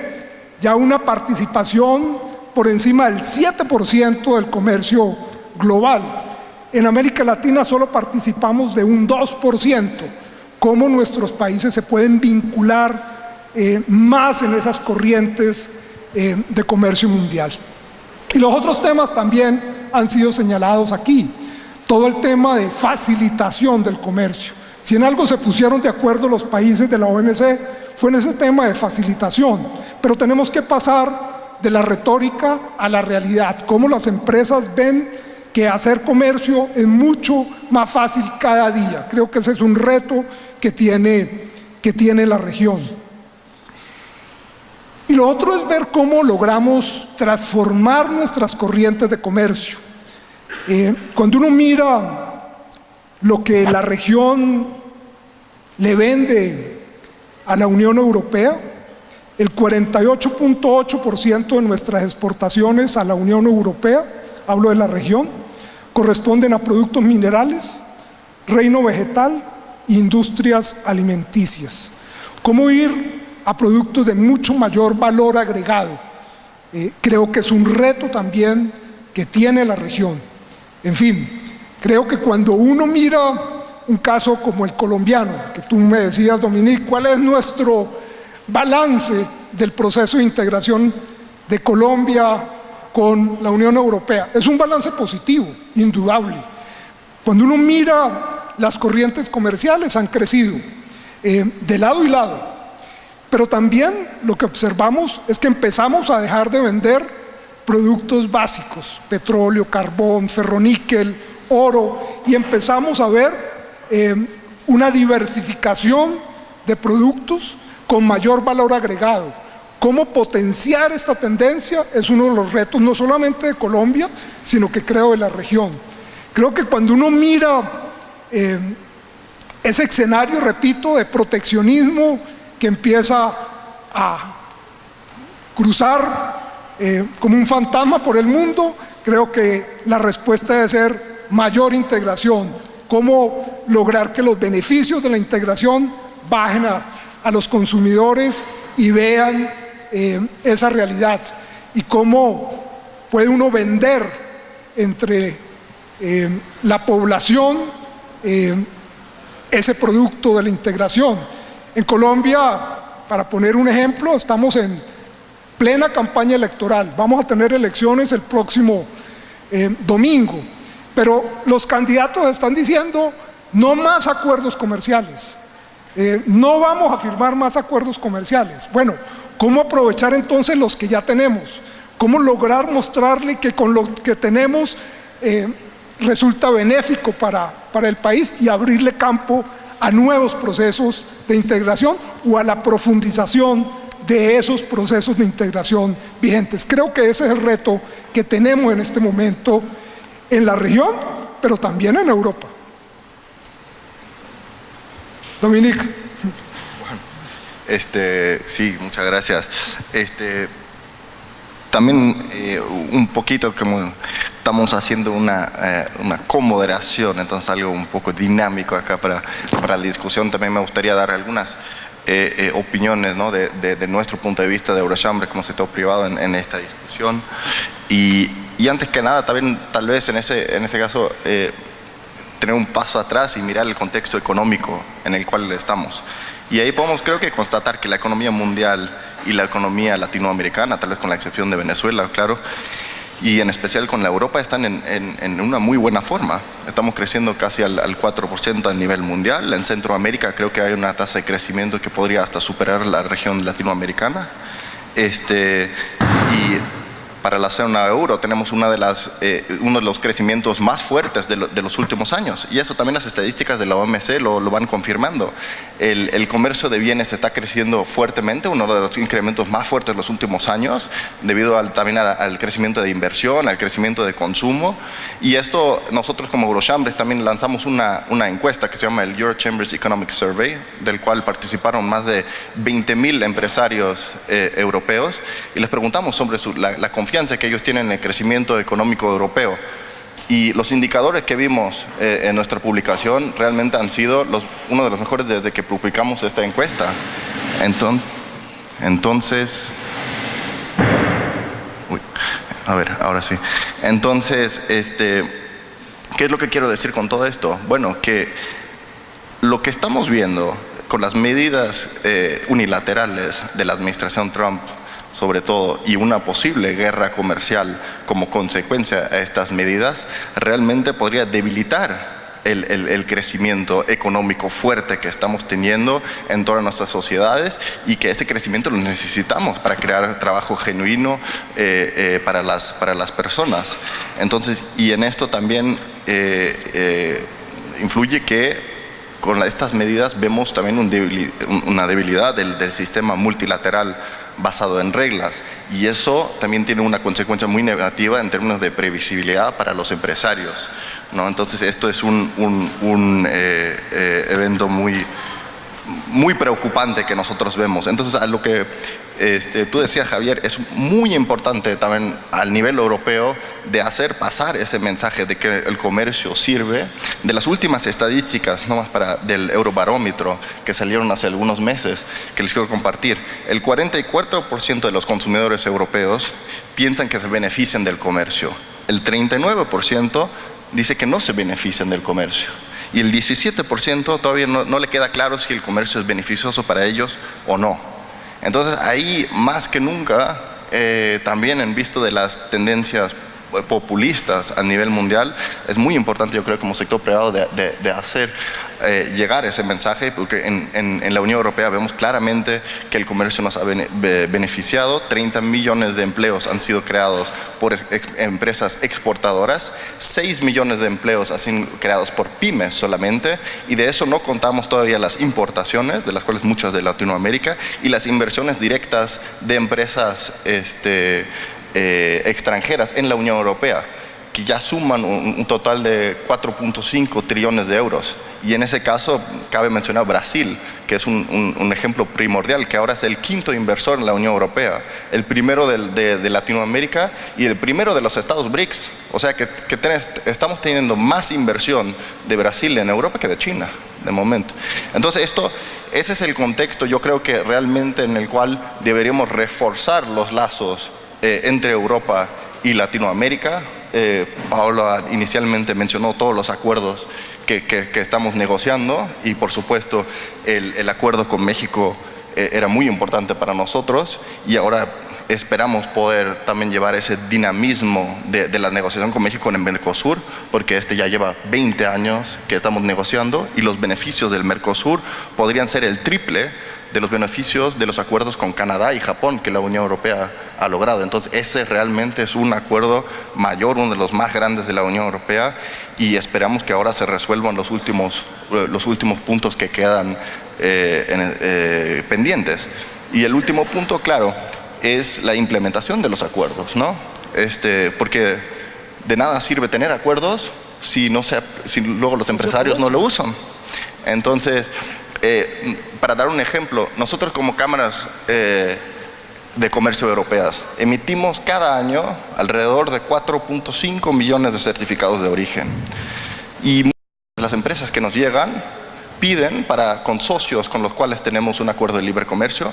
ya una participación por encima del 7% del comercio global. En América Latina solo participamos de un 2%. ¿Cómo nuestros países se pueden vincular más en esas corrientes de comercio mundial? Y los otros temas también han sido señalados aquí. Todo el tema de facilitación del comercio. Si en algo se pusieron de acuerdo los países de la OMC, fue en ese tema de facilitación. Pero tenemos que pasar de la retórica a la realidad. Cómo las empresas ven que hacer comercio es mucho más fácil cada día. Creo que ese es un reto que tiene la región. Y lo otro es ver cómo logramos transformar nuestras corrientes de comercio. Cuando uno mira lo que la región le vende a la Unión Europea, el 48.8% de nuestras exportaciones a la Unión Europea, hablo de la región, corresponden a productos minerales, reino vegetal e industrias alimenticias. ¿Cómo ir a productos de mucho mayor valor agregado? Creo que es un reto también que tiene la región. En fin, creo que cuando uno mira un caso como el colombiano, que tú me decías, Dominique, ¿cuál es nuestro balance del proceso de integración de Colombia con la Unión Europea? Es un balance positivo, indudable. Cuando uno mira las corrientes comerciales han crecido de lado y lado, pero también lo que observamos es que empezamos a dejar de vender productos básicos, petróleo, carbón, ferroníquel, oro, y empezamos a ver una diversificación de productos con mayor valor agregado. Cómo potenciar esta tendencia es uno de los retos no solamente de Colombia, sino que creo de la región. Creo que cuando uno mira ese escenario, repito, de proteccionismo que empieza a cruzar como un fantasma por el mundo, creo que la respuesta debe ser mayor integración. Cómo lograr que los beneficios de la integración bajen a los consumidores y vean esa realidad, y cómo puede uno vender entre la población ese producto de la integración. En Colombia, para poner un ejemplo, estamos en plena campaña electoral. Vamos a tener elecciones el próximo domingo, pero los candidatos están diciendo no más acuerdos comerciales, no vamos a firmar más acuerdos comerciales. Bueno, ¿cómo aprovechar entonces los que ya tenemos? ¿Cómo lograr mostrarle que con lo que tenemos resulta benéfico para el país y abrirle campo a nuevos procesos de integración o a la profundización de esos procesos de integración vigentes? Creo que ese es el reto que tenemos en este momento en la región, pero también en Europa. Dominique. Sí, muchas gracias. También un poquito como estamos haciendo una comoderación, entonces algo un poco dinámico acá para la discusión. También me gustaría dar algunas opiniones, ¿no? de nuestro punto de vista de Eurochambre como sector privado en esta discusión. Y antes que nada, también tal vez en ese caso tener un paso atrás y mirar el contexto económico en el cual estamos. Y ahí podemos, creo que, constatar que la economía mundial y la economía latinoamericana, tal vez con la excepción de Venezuela, claro, y en especial con la Europa, están en una muy buena forma. Estamos creciendo casi al 4% a nivel mundial. En Centroamérica creo que hay una tasa de crecimiento que podría hasta superar la región latinoamericana. Y para la zona euro tenemos uno de los crecimientos más fuertes de los últimos años, y eso también las estadísticas de la OMC lo van confirmando. El comercio de bienes está creciendo fuertemente, uno de los incrementos más fuertes de los últimos años, debido también al crecimiento de inversión, al crecimiento de consumo. Y esto, nosotros como Eurochambres también lanzamos una encuesta que se llama el Eurochambres Economic Survey, del cual participaron más de 20.000 empresarios europeos, y les preguntamos sobre la confianza que ellos tienen en el crecimiento económico europeo. Y los indicadores que vimos en nuestra publicación realmente han sido uno de los mejores desde que publicamos esta encuesta. Entonces, a ver, ahora sí. Entonces, ¿qué es lo que quiero decir con todo esto? Bueno, que lo que estamos viendo con las medidas unilaterales de la administración Trump, sobre todo, y una posible guerra comercial como consecuencia de estas medidas, realmente podría debilitar el crecimiento económico fuerte que estamos teniendo en todas nuestras sociedades, y que ese crecimiento lo necesitamos para crear trabajo genuino para las personas. Entonces, y en esto también influye que con estas medidas vemos también una debilidad del sistema multilateral basado en reglas, y eso también tiene una consecuencia muy negativa en términos de previsibilidad para los empresarios, ¿no? Entonces esto es un evento muy preocupante que nosotros vemos. Entonces, a lo que tú decías, Javier, es muy importante también al nivel europeo de hacer pasar ese mensaje de que el comercio sirve. De las últimas estadísticas, no más del Eurobarómetro, que salieron hace algunos meses, que les quiero compartir, el 44% de los consumidores europeos piensan que se benefician del comercio. El 39% dice que no se benefician del comercio. Y el 17% todavía no le queda claro si el comercio es beneficioso para ellos o no. Entonces ahí, más que nunca, también en visto de las tendencias populistas a nivel mundial, es muy importante, yo creo, como sector privado, de hacer llegar ese mensaje, porque en la Unión Europea vemos claramente que el comercio nos ha beneficiado. 30 millones de empleos han sido creados por empresas exportadoras, 6 millones de empleos han sido creados por pymes solamente, y de eso no contamos todavía las importaciones, de las cuales muchas de Latinoamérica, y las inversiones directas de empresas extranjeras en la Unión Europea, que ya suman un total de 4.5 trillones de euros. Y en ese caso cabe mencionar Brasil, que es un ejemplo primordial, que ahora es el quinto inversor en la Unión Europea, el primero de Latinoamérica y el primero de los estados BRICS. O sea que estamos teniendo más inversión de Brasil en Europa que de China, de momento. Entonces ese es el contexto, yo creo, que realmente en el cual deberíamos reforzar los lazos entre Europa y Latinoamérica. Paolo inicialmente mencionó todos los acuerdos que estamos negociando, y por supuesto el acuerdo con México era muy importante para nosotros, y ahora esperamos poder también llevar ese dinamismo de la negociación con México en el Mercosur, porque ya lleva 20 años que estamos negociando, y los beneficios del Mercosur podrían ser el triple de los beneficios de los acuerdos con Canadá y Japón que la Unión Europea ha logrado. Entonces ese realmente es un acuerdo mayor, uno de los más grandes de la Unión Europea, y esperamos que ahora se resuelvan los últimos puntos que quedan pendientes. Y el último punto, claro, es la implementación de los acuerdos, ¿no? Porque de nada sirve tener acuerdos si luego los empresarios no lo usan. Entonces, para dar un ejemplo, nosotros como cámaras de comercio europeas. Emitimos cada año alrededor de 4.5 millones de certificados de origen. Y las empresas que nos llegan piden, con socios con los cuales tenemos un acuerdo de libre comercio,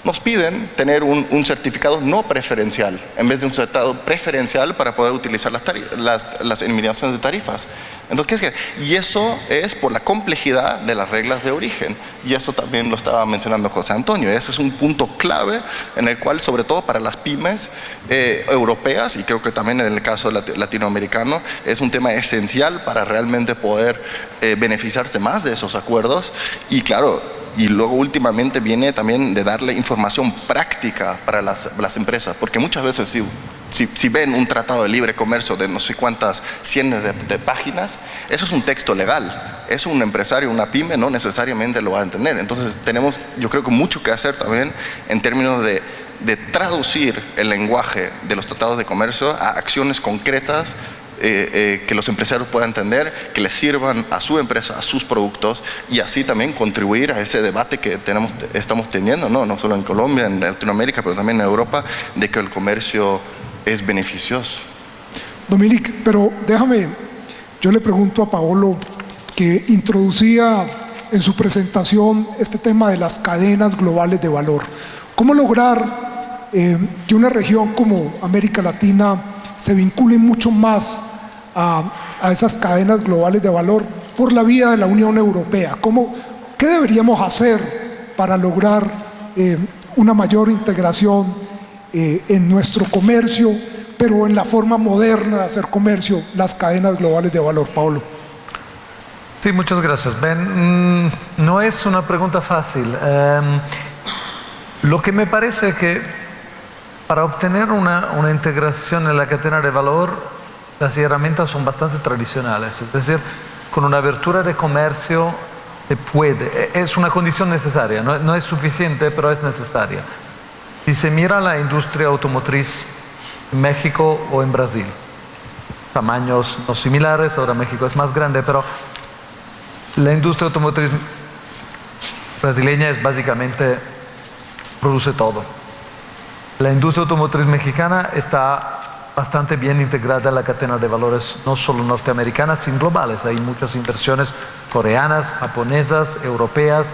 nos piden tener un certificado no preferencial, en vez de un certificado preferencial para poder utilizar las eliminaciones de tarifas. Entonces, y eso es por la complejidad de las reglas de origen. Y eso también lo estaba mencionando José Antonio. Ese es un punto clave en el cual, sobre todo para las pymes europeas, y creo que también en el caso latinoamericano, es un tema esencial para realmente poder beneficiarse más de esos acuerdos. Y claro, y luego últimamente viene también de darle información práctica para las empresas, porque muchas veces si ven un tratado de libre comercio de no sé cuántas cientos de páginas, eso es un texto legal. Eso un empresario, una pyme no necesariamente lo va a entender. Entonces tenemos, yo creo que mucho que hacer también en términos de traducir el lenguaje de los tratados de comercio a acciones concretas que los empresarios puedan entender, que les sirvan a su empresa, a sus productos, y así también contribuir a ese debate que estamos teniendo, no solo en Colombia, en Latinoamérica, pero también en Europa, de que el comercio es beneficioso. Dominique, pero déjame, yo le pregunto a Paolo, que introducía en su presentación este tema de las cadenas globales de valor. ¿Cómo lograr que una región como América Latina se vincule mucho más a esas cadenas globales de valor por la vía de la Unión Europea? ¿Qué deberíamos hacer para lograr una mayor integración en nuestro comercio, pero en la forma moderna de hacer comercio, las cadenas globales de valor? Paolo. Sí, muchas gracias, Ben. No es una pregunta fácil. Lo que me parece que para obtener una integración en la cadena de valor, las herramientas son bastante tradicionales. Es decir, con una abertura de comercio se puede. Es una condición necesaria, no es suficiente, pero es necesaria. Si se mira la industria automotriz en México o en Brasil, tamaños no similares, ahora México es más grande, pero la industria automotriz brasileña es básicamente, produce todo. La industria automotriz mexicana está bastante bien integrada en la cadena de valores, no solo norteamericanas, sino globales. Hay muchas inversiones coreanas, japonesas, europeas,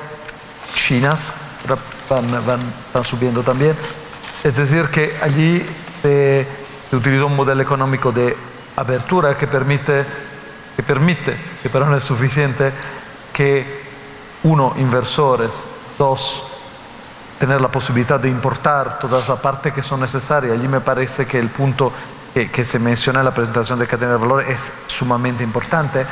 chinas, van subiendo también. Es decir, que allí se utiliza un modelo económico de abertura que permite, que pero no es suficiente, que uno, inversores, dos, tener la posibilidad de importar todas las partes que son necesarias. Allí me parece que el punto que se menciona en la presentación de cadena de valor es sumamente importante.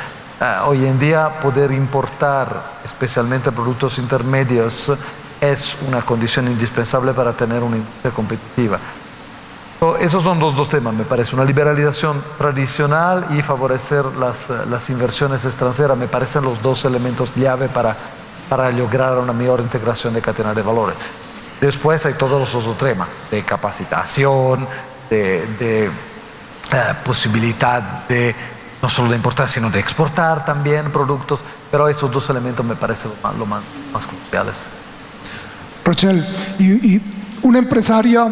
Hoy en día poder importar especialmente productos intermedios es una condición indispensable para tener una industria competitiva. Esos son los dos temas, me parece. Una liberalización tradicional y favorecer las inversiones extranjeras me parecen los dos elementos clave para lograr una mejor integración de cadena de valores. Después hay todos los otros temas de capacitación, de posibilidad de no solo de importar, sino de exportar también productos, pero esos dos elementos me parecen lo más cruciales. Rochelle, y una empresaria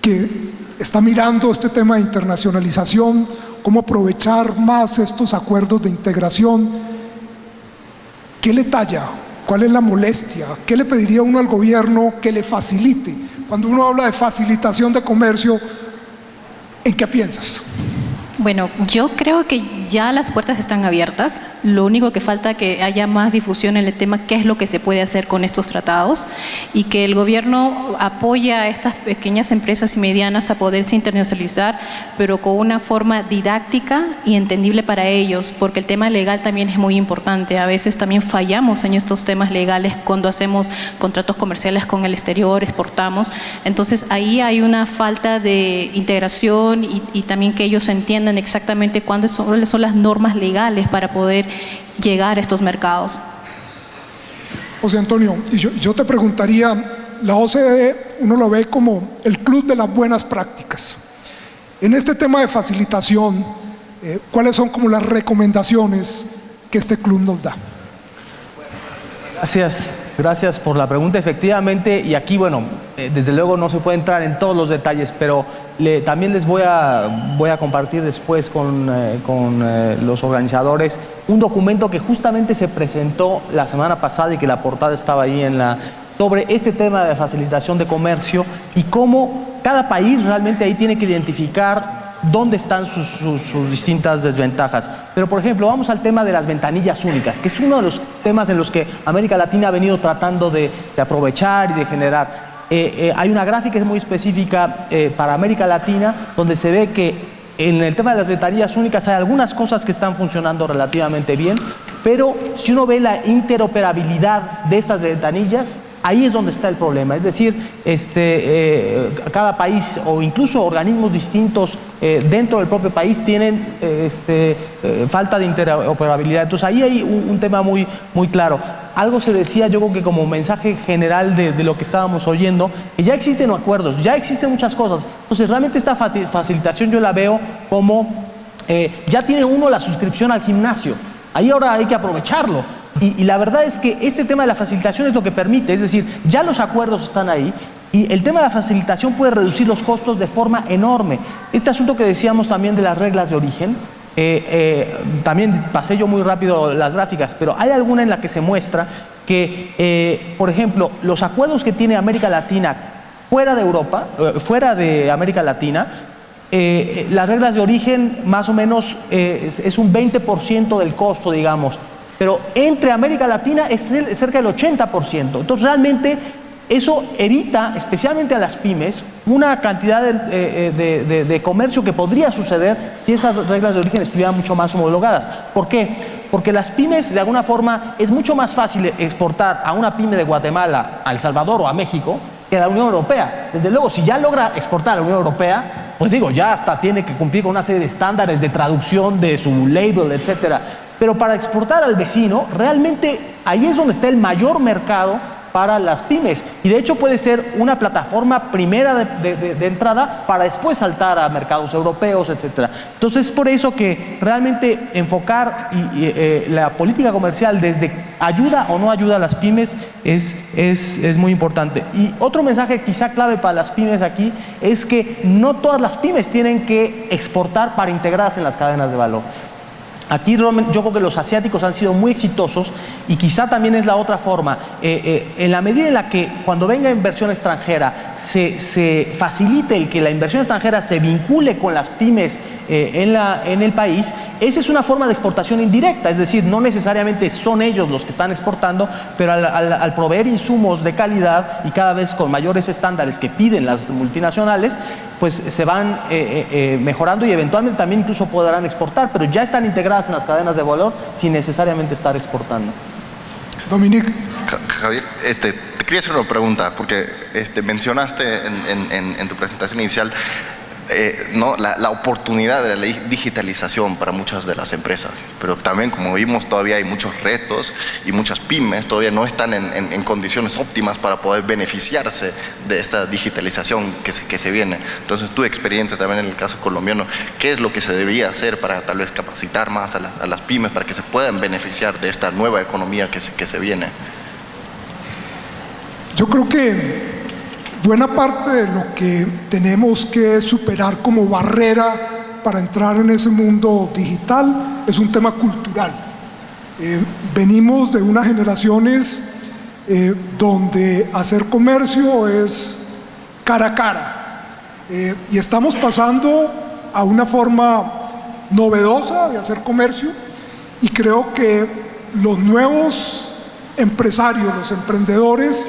que está mirando este tema de internacionalización, cómo aprovechar más estos acuerdos de integración, ¿qué le talla? ¿Cuál es la molestia? ¿Qué le pediría uno al gobierno que le facilite? Cuando uno habla de facilitación de comercio, ¿en qué piensas? Bueno, yo creo que ya las puertas están abiertas. Lo único que falta es que haya más difusión en el tema, qué es lo que se puede hacer con estos tratados, y que el gobierno apoye a estas pequeñas empresas y medianas a poderse internacionalizar, pero con una forma didáctica y entendible para ellos, porque el tema legal también es muy importante. A veces también fallamos en estos temas legales cuando hacemos contratos comerciales con el exterior, exportamos. Entonces ahí hay una falta de integración y también que ellos entiendan exactamente cuáles son las normas legales para poder llegar a estos mercados. José Antonio, y yo te preguntaría, la OCDE uno lo ve como el club de las buenas prácticas. En este tema de facilitación, ¿cuáles son como las recomendaciones que este club nos da? Gracias. Gracias por la pregunta. Efectivamente, y aquí, bueno, desde luego no se puede entrar en todos los detalles, pero también les voy a compartir después con los organizadores un documento que justamente se presentó la semana pasada y que la portada estaba ahí sobre este tema de facilitación de comercio y cómo cada país realmente ahí tiene que identificar dónde están sus distintas desventajas. Pero, por ejemplo, vamos al tema de las ventanillas únicas, que es uno de los temas en los que América Latina ha venido tratando de aprovechar y de generar. Hay una gráfica muy específica para América Latina, donde se ve que en el tema de las ventanillas únicas hay algunas cosas que están funcionando relativamente bien, pero si uno ve la interoperabilidad de estas ventanillas, ahí es donde está el problema. Es decir, cada país o incluso organismos distintos dentro del propio país tienen falta de interoperabilidad. Entonces ahí hay un tema muy, muy claro. Algo se decía, yo creo que como mensaje general de lo que estábamos oyendo, que ya existen acuerdos, ya existen muchas cosas. Entonces realmente esta facilitación yo la veo como ya tiene uno la suscripción al gimnasio. Ahí ahora hay que aprovecharlo. Y la verdad es que este tema de la facilitación es lo que permite, es decir, ya los acuerdos están ahí y el tema de la facilitación puede reducir los costos de forma enorme. Este asunto que decíamos también de las reglas de origen, también pasé yo muy rápido las gráficas, pero hay alguna en la que se muestra que, por ejemplo, los acuerdos que tiene América Latina fuera de Europa, fuera de América Latina, las reglas de origen más o menos es un 20% del costo, digamos. Pero entre América Latina es cerca del 80%. Entonces realmente eso evita, especialmente a las pymes, una cantidad de comercio que podría suceder si esas reglas de origen estuvieran mucho más homologadas. ¿Por qué? Porque las pymes, de alguna forma, es mucho más fácil exportar a una pyme de Guatemala a El Salvador o a México que a la Unión Europea. Desde luego, si ya logra exportar a la Unión Europea, pues digo, ya hasta tiene que cumplir con una serie de estándares de traducción de su label, etcétera. Pero para exportar al vecino, realmente ahí es donde está el mayor mercado para las pymes. Y de hecho puede ser una plataforma primera de entrada para después saltar a mercados europeos, etc. Entonces es por eso que realmente enfocar la política comercial desde ayuda o no ayuda a las pymes es muy importante. Y otro mensaje quizá clave para las pymes aquí es que no todas las pymes tienen que exportar para integrarse en las cadenas de valor. Aquí yo creo que los asiáticos han sido muy exitosos y quizá también es la otra forma. En la medida en la que cuando venga inversión extranjera se facilite el que la inversión extranjera se vincule con las pymes en el país, esa es una forma de exportación indirecta, es decir, no necesariamente son ellos los que están exportando, pero al proveer insumos de calidad y cada vez con mayores estándares que piden las multinacionales, pues se van mejorando y eventualmente también incluso podrán exportar, pero ya están integradas en las cadenas de valor sin necesariamente estar exportando. Dominique. Javier, te quería hacer una pregunta, porque mencionaste en tu presentación inicial ¿no? la oportunidad de la digitalización para muchas de las empresas, pero también, como vimos, todavía hay muchos retos y muchas pymes todavía no están en condiciones óptimas para poder beneficiarse de esta digitalización que se viene. Entonces, tu experiencia también en el caso colombiano, ¿qué es lo que se debería hacer para tal vez capacitar más a las pymes para que se puedan beneficiar de esta nueva economía que se viene? Yo creo que buena parte de lo que tenemos que superar como barrera para entrar en ese mundo digital es un tema cultural. Venimos de unas generaciones donde hacer comercio es cara a cara, y estamos pasando a una forma novedosa de hacer comercio, y creo que los nuevos empresarios, los emprendedores,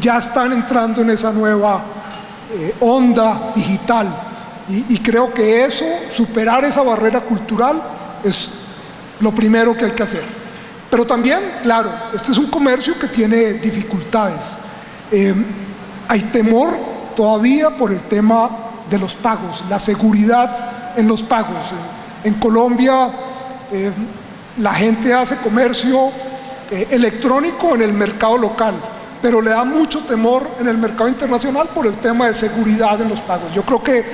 ya están entrando en esa nueva onda digital, y creo que eso, superar esa barrera cultural, es lo primero que hay que hacer. Pero también, claro, este es un comercio que tiene dificultades. Hay temor todavía por el tema de los pagos, la seguridad en los pagos. En Colombia la gente hace comercio electrónico en el mercado local, pero le da mucho temor en el mercado internacional por el tema de seguridad en los pagos. Yo creo que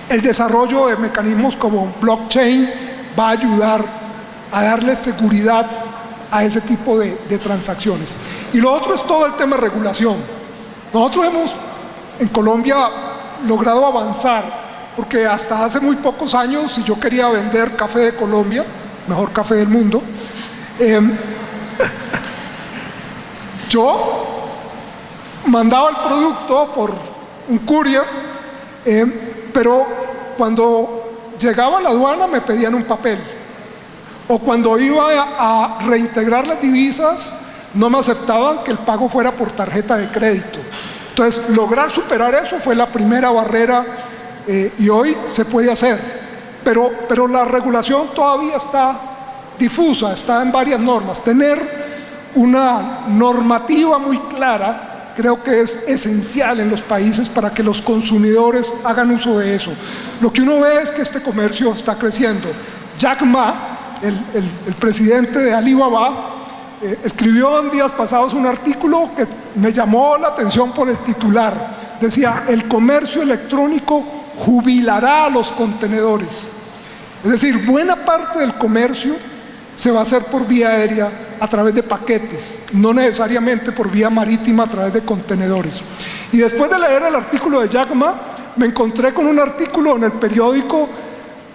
el desarrollo de mecanismos como blockchain va a ayudar a darle seguridad a ese tipo de transacciones. Y lo otro es todo el tema de regulación. Nosotros hemos en Colombia logrado avanzar, porque hasta hace muy pocos años, si yo quería vender café de Colombia, mejor café del mundo, yo mandaba el producto por un courier, pero cuando llegaba a la aduana me pedían un papel, o cuando iba a reintegrar las divisas no me aceptaban que el pago fuera por tarjeta de crédito. Entonces, lograr superar eso fue la primera barrera, y hoy se puede hacer, pero la regulación todavía está difusa, está en varias normas. Tener una normativa muy clara creo que es esencial en los países para que los consumidores hagan uso de eso. Lo que uno ve es que este comercio está creciendo. Jack Ma, el presidente de Alibaba, escribió en días pasados un artículo que me llamó la atención por el titular. Decía: el comercio electrónico jubilará a los contenedores. Es decir, buena parte del comercio se va a hacer por vía aérea a través de paquetes, no necesariamente por vía marítima a través de contenedores. Y después de leer el artículo de Jack Ma, me encontré con un artículo en el periódico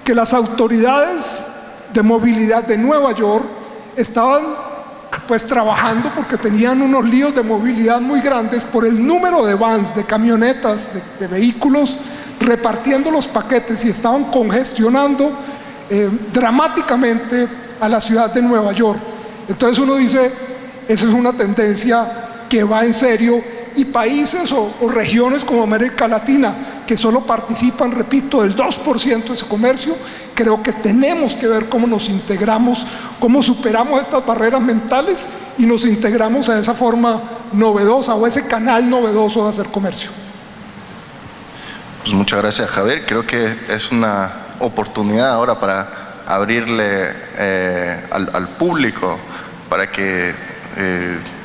que las autoridades de movilidad de Nueva York estaban pues trabajando porque tenían unos líos de movilidad muy grandes por el número de vans, de camionetas, de vehículos repartiendo los paquetes, y estaban congestionando dramáticamente a la ciudad de Nueva York. Entonces uno dice, esa es una tendencia que va en serio, y países o regiones como América Latina, que solo participan, repito, del 2% de ese comercio, creo que tenemos que ver cómo nos integramos, cómo superamos estas barreras mentales y nos integramos a esa forma novedosa o ese canal novedoso de hacer comercio. Pues muchas gracias, Javier. Creo que es una oportunidad ahora para abrirle al público para que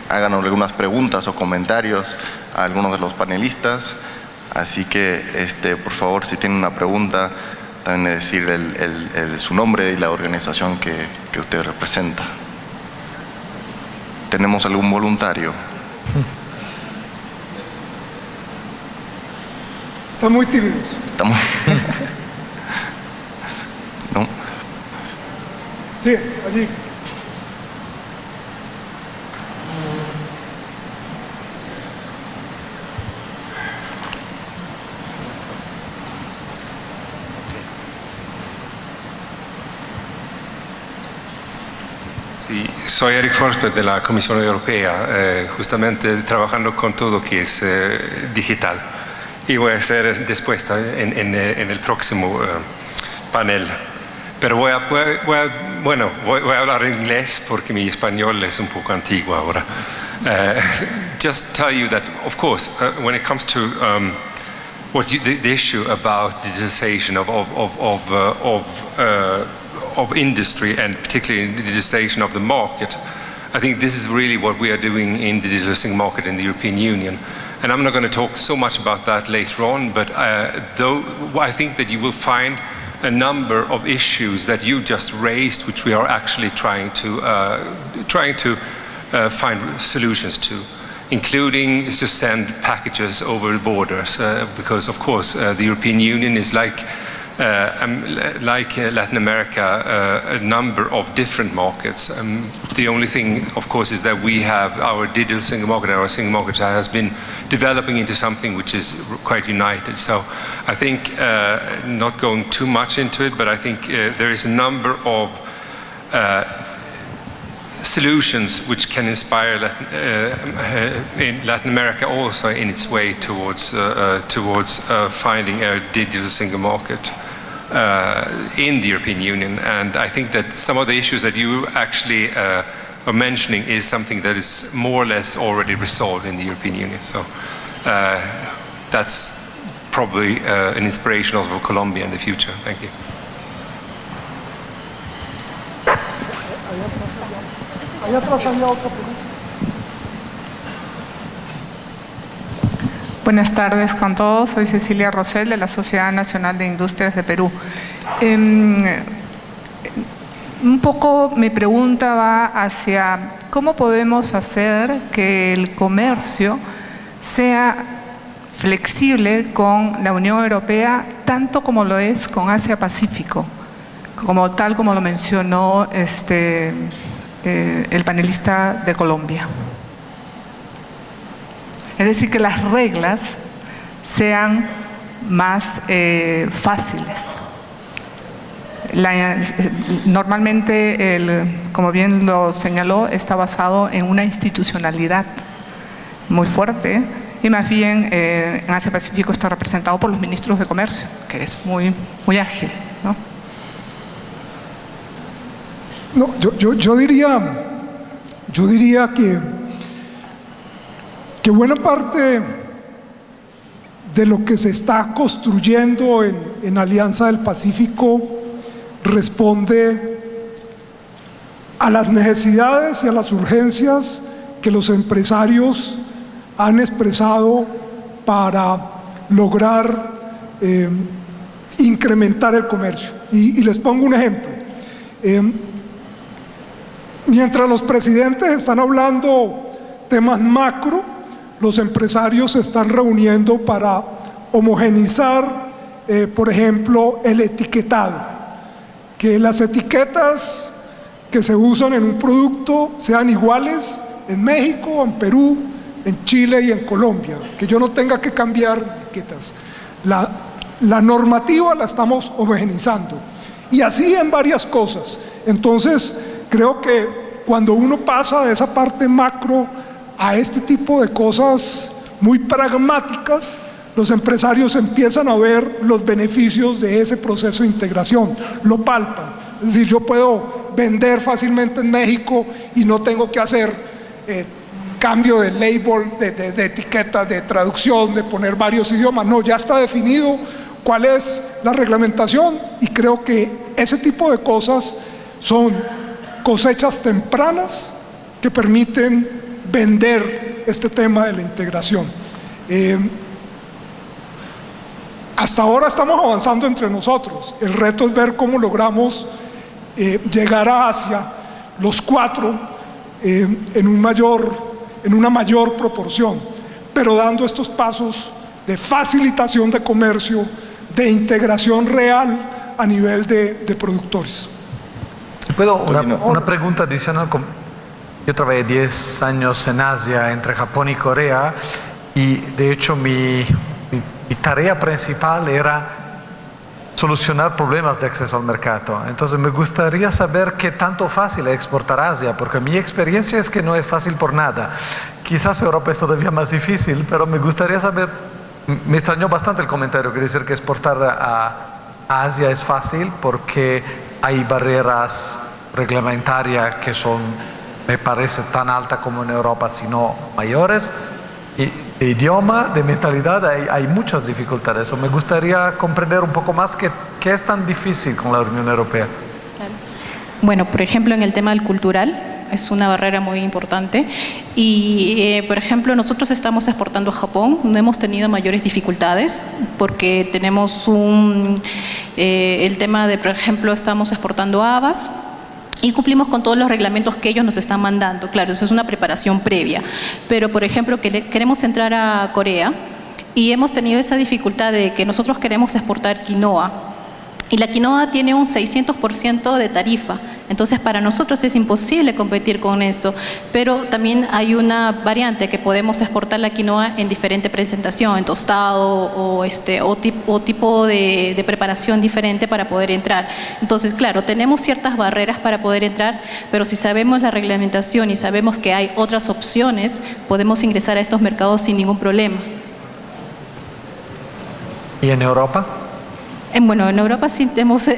hagan algunas preguntas o comentarios a algunos de los panelistas. Así que, por favor, si tienen una pregunta, también decir su nombre y la organización que usted representa. ¿Tenemos algún voluntario? Están muy tímidos. ¿Estamos? ¿No? Sí, allí. Sí, soy Eric Forsberg de la Comisión Europea, justamente trabajando con todo que es digital. Y voy a ser después en el próximo panel. Pero voy a hablar inglés porque mi español es un poco antiguo ahora. Just tell you that, of course, when it comes to the issue about digitization of industry, and particularly the digitization of the market, I think this is really what we are doing in the digitalizing market in the European Union. And I'm not going to talk so much about that later on, but though I think that you will find a number of issues that you just raised, which we are actually trying to find solutions to, including to send packages over the borders, because of course the European Union is like Latin America, a number of different markets. The only thing, of course, is that we have our digital single market, our single market has been developing into something which is quite united. So I think, not going too much into it, but I think there is a number of solutions which can inspire in Latin America also in its way towards finding a digital single market in the European Union. And I think that some of the issues that you actually are mentioning is something that is more or less already resolved in the European Union. So that's probably an inspiration of Colombia in the future. Thank you. Allá atrás había otra pregunta. Buenas tardes con todos. Soy Cecilia Rosell de la Sociedad Nacional de Industrias de Perú. Un poco mi pregunta va hacia cómo podemos hacer que el comercio sea flexible con la Unión Europea, tanto como lo es con Asia-Pacífico, tal como lo mencionó el panelista de Colombia. Es decir, que las reglas sean más fáciles. Normalmente, como bien lo señaló, está basado en una institucionalidad muy fuerte y más bien en Asia-Pacífico está representado por los ministros de Comercio, que es muy ágil, ¿no? No, yo diría que buena parte de lo que se está construyendo en Alianza del Pacífico responde a las necesidades y a las urgencias que los empresarios han expresado para lograr incrementar el comercio. Y les pongo un ejemplo. Mientras los presidentes están hablando temas macro, los empresarios se están reuniendo para homogeneizar, por ejemplo, el etiquetado. Que las etiquetas que se usan en un producto sean iguales en México, en Perú, en Chile y en Colombia. Que yo no tenga que cambiar etiquetas. La normativa la estamos homogeneizando. Y así en varias cosas. Entonces, creo que cuando uno pasa de esa parte macro a este tipo de cosas muy pragmáticas, los empresarios empiezan a ver los beneficios de ese proceso de integración, lo palpan. Es decir, yo puedo vender fácilmente en México y no tengo que hacer cambio de label, de etiquetas, de traducción, de poner varios idiomas. No, ya está definido cuál es la reglamentación y creo que ese tipo de cosas son cosechas tempranas que permiten vender este tema de la integración. Hasta ahora estamos avanzando entre nosotros. El reto es ver cómo logramos llegar a Asia, los cuatro, en una mayor proporción, pero dando estos pasos de facilitación de comercio, de integración real a nivel de productores. ¿Puedo una pregunta adicional? Yo trabajé 10 años en Asia, entre Japón y Corea, y de hecho mi tarea principal era solucionar problemas de acceso al mercado. Entonces me gustaría saber qué tanto fácil es exportar a Asia, porque mi experiencia es que no es fácil por nada. Quizás Europa es todavía más difícil, pero me gustaría saber, me extrañó bastante el comentario que dice que exportar a Asia es fácil porque hay barreras reglamentarias que son, me parece, tan altas como en Europa, sino mayores. Y de idioma, de mentalidad, hay muchas dificultades. Me gustaría comprender un poco más qué es tan difícil con la Unión Europea. Bueno, por ejemplo, en el tema del cultural, es una barrera muy importante. Y, por ejemplo, nosotros estamos exportando a Japón, no hemos tenido mayores dificultades porque tenemos el tema de, por ejemplo, estamos exportando habas, y cumplimos con todos los reglamentos que ellos nos están mandando. Claro, eso es una preparación previa. Pero, por ejemplo, queremos entrar a Corea y hemos tenido esa dificultad de que nosotros queremos exportar quinoa. Y la quinoa tiene un 600% de tarifa. Entonces, para nosotros es imposible competir con eso. Pero también hay una variante que podemos exportar la quinoa en diferente presentación, en tostado o tipo de preparación diferente para poder entrar. Entonces, claro, tenemos ciertas barreras para poder entrar, pero si sabemos la reglamentación y sabemos que hay otras opciones, podemos ingresar a estos mercados sin ningún problema. ¿Y en Europa? Bueno, en Europa sí tenemos,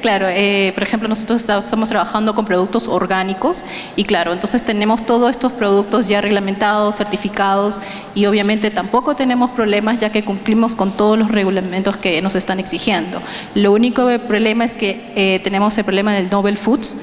claro, por ejemplo, nosotros estamos trabajando con productos orgánicos y claro, entonces tenemos todos estos productos ya reglamentados, certificados y obviamente tampoco tenemos problemas ya que cumplimos con todos los reglamentos que nos están exigiendo. Lo único problema es que tenemos el problema del novel foods,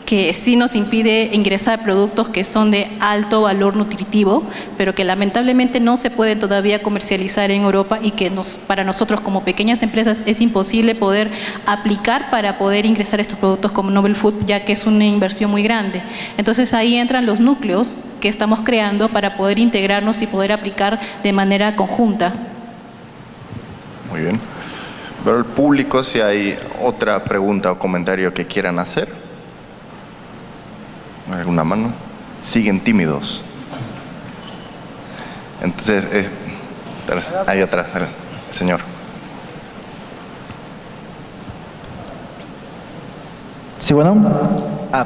que sí nos impide ingresar productos que son de alto valor nutritivo, pero que lamentablemente no se pueden todavía comercializar en Europa y que para nosotros como pequeñas empresas es imposible poder aplicar para poder ingresar estos productos como Novel Food, ya que es una inversión muy grande. Entonces ahí entran los núcleos que estamos creando para poder integrarnos y poder aplicar de manera conjunta. Muy bien. Pero el público, si hay otra pregunta o comentario que quieran hacer. ¿Alguna mano? Siguen tímidos. Entonces, ahí atrás, señor. Sí, bueno.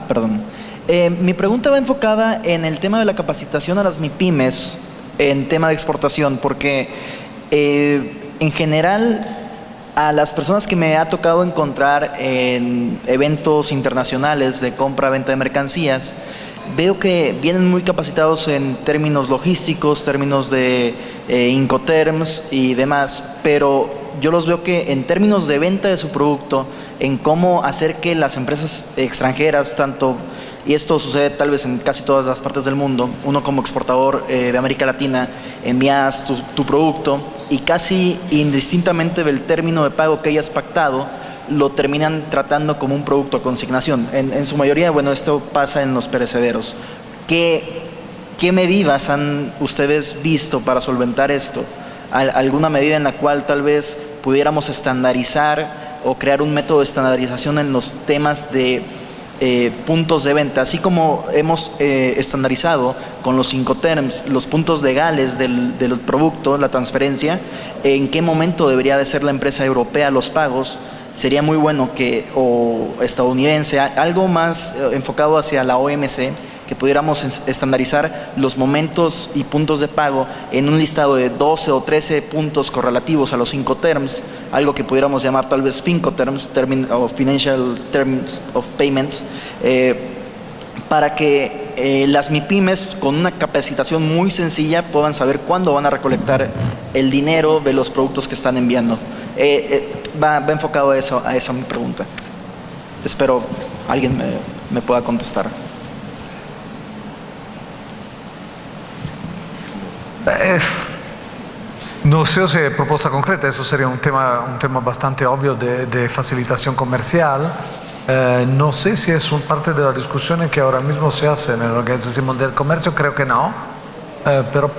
Perdón. Mi pregunta va enfocada en el tema de la capacitación a las MIPYMES en tema de exportación, porque en general a las personas que me ha tocado encontrar en eventos internacionales de compra-venta de mercancías, veo que vienen muy capacitados en términos logísticos, términos de Incoterms y demás, pero yo los veo que en términos de venta de su producto, en cómo hacer que las empresas extranjeras, tanto, y esto sucede tal vez en casi todas las partes del mundo, uno como exportador de América Latina, envías tu producto y casi indistintamente del término de pago que hayas pactado, lo terminan tratando como un producto a consignación. En su mayoría, bueno, esto pasa en los perecederos. ¿Qué medidas han ustedes visto para solventar esto? ¿Alguna medida en la cual tal vez pudiéramos estandarizar o crear un método de estandarización en los temas de puntos de venta, así como hemos estandarizado con los Incoterms los puntos legales del producto, la transferencia? ¿En qué momento debería de ser la empresa europea los pagos? Sería muy bueno o estadounidense, algo más enfocado hacia la OMC, que pudiéramos estandarizar los momentos y puntos de pago en un listado de 12 o 13 puntos correlativos a los Incoterms, algo que pudiéramos llamar tal vez Fincoterms, Financial Terms of Payments, para que las MIPYMES con una capacitación muy sencilla puedan saber cuándo van a recolectar el dinero de los productos que están enviando. Va enfocado a esa mi pregunta. Espero alguien me pueda contestar. No sé si hay propuesta concreta, eso sería un tema bastante obvio de facilitación comercial. No sé si es parte de la discusión que ahora mismo se hace en la Organización Mundial del Comercio, creo que no, pero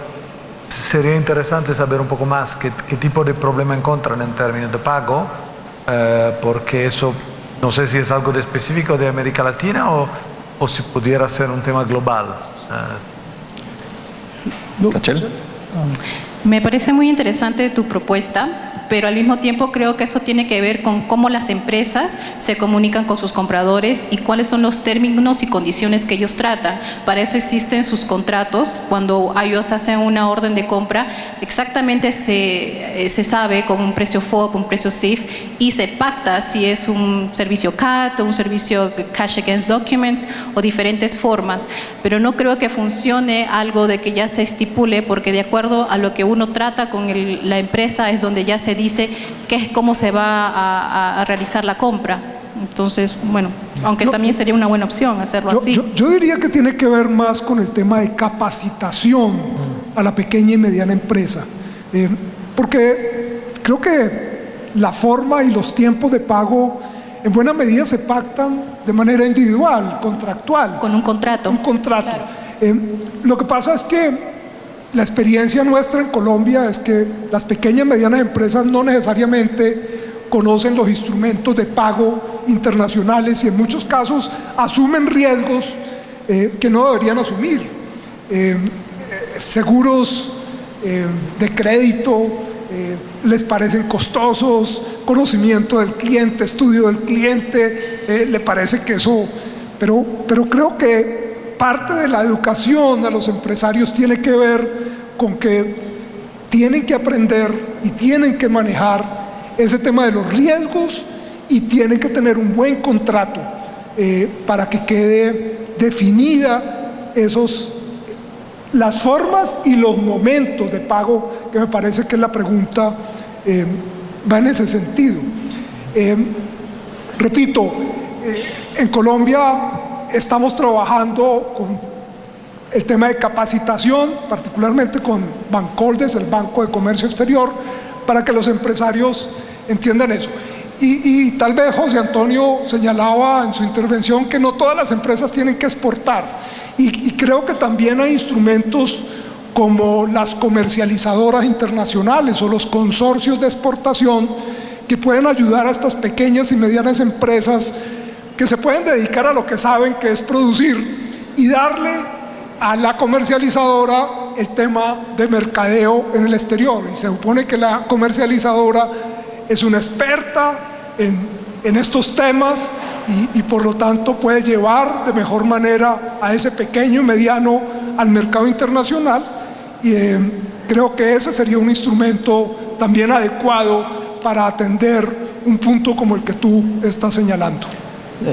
sería interesante saber un poco más qué tipo de problema encuentran en términos de pago, porque eso no sé si es algo de específico de América Latina o si pudiera ser un tema global. Rachel. Me parece muy interesante tu propuesta, pero al mismo tiempo creo que eso tiene que ver con cómo las empresas se comunican con sus compradores y cuáles son los términos y condiciones que ellos tratan. Para eso existen sus contratos. Cuando ellos hacen una orden de compra, exactamente se sabe con un precio FOB, un precio CIF, y se pacta si es un servicio CAT o un servicio Cash Against Documents o diferentes formas. Pero no creo que funcione algo de que ya se estipule, porque de acuerdo a lo que uno trata con la empresa es donde ya se dice cómo se va a realizar la compra. Entonces, bueno, aunque también sería una buena opción hacerlo así. Yo diría que tiene que ver más con el tema de capacitación a la pequeña y mediana empresa, porque creo que la forma y los tiempos de pago en buena medida se pactan de manera individual, contractual. Con un contrato. Un contrato. Claro. Lo que pasa es que la experiencia nuestra en Colombia es que las pequeñas y medianas empresas no necesariamente conocen los instrumentos de pago internacionales y en muchos casos asumen riesgos que no deberían asumir. Seguros de crédito les parecen costosos, conocimiento del cliente, estudio del cliente, le parece que eso, pero creo que parte de la educación a los empresarios tiene que ver con que tienen que aprender y tienen que manejar ese tema de los riesgos y tienen que tener un buen contrato para que quede definida las formas y los momentos de pago, que me parece que la pregunta va en ese sentido. Repito, en Colombia estamos trabajando con el tema de capacitación, particularmente con Bancoldes, el Banco de Comercio Exterior, para que los empresarios entiendan eso. Y tal vez José Antonio señalaba en su intervención que no todas las empresas tienen que exportar. Y creo que también hay instrumentos como las comercializadoras internacionales o los consorcios de exportación que pueden ayudar a estas pequeñas y medianas empresas que se pueden dedicar a lo que saben, que es producir, y darle a la comercializadora el tema de mercadeo en el exterior. Y se supone que la comercializadora es una experta en estos temas y por lo tanto puede llevar de mejor manera a ese pequeño y mediano al mercado internacional. Y creo que ese sería un instrumento también adecuado para atender un punto como el que tú estás señalando.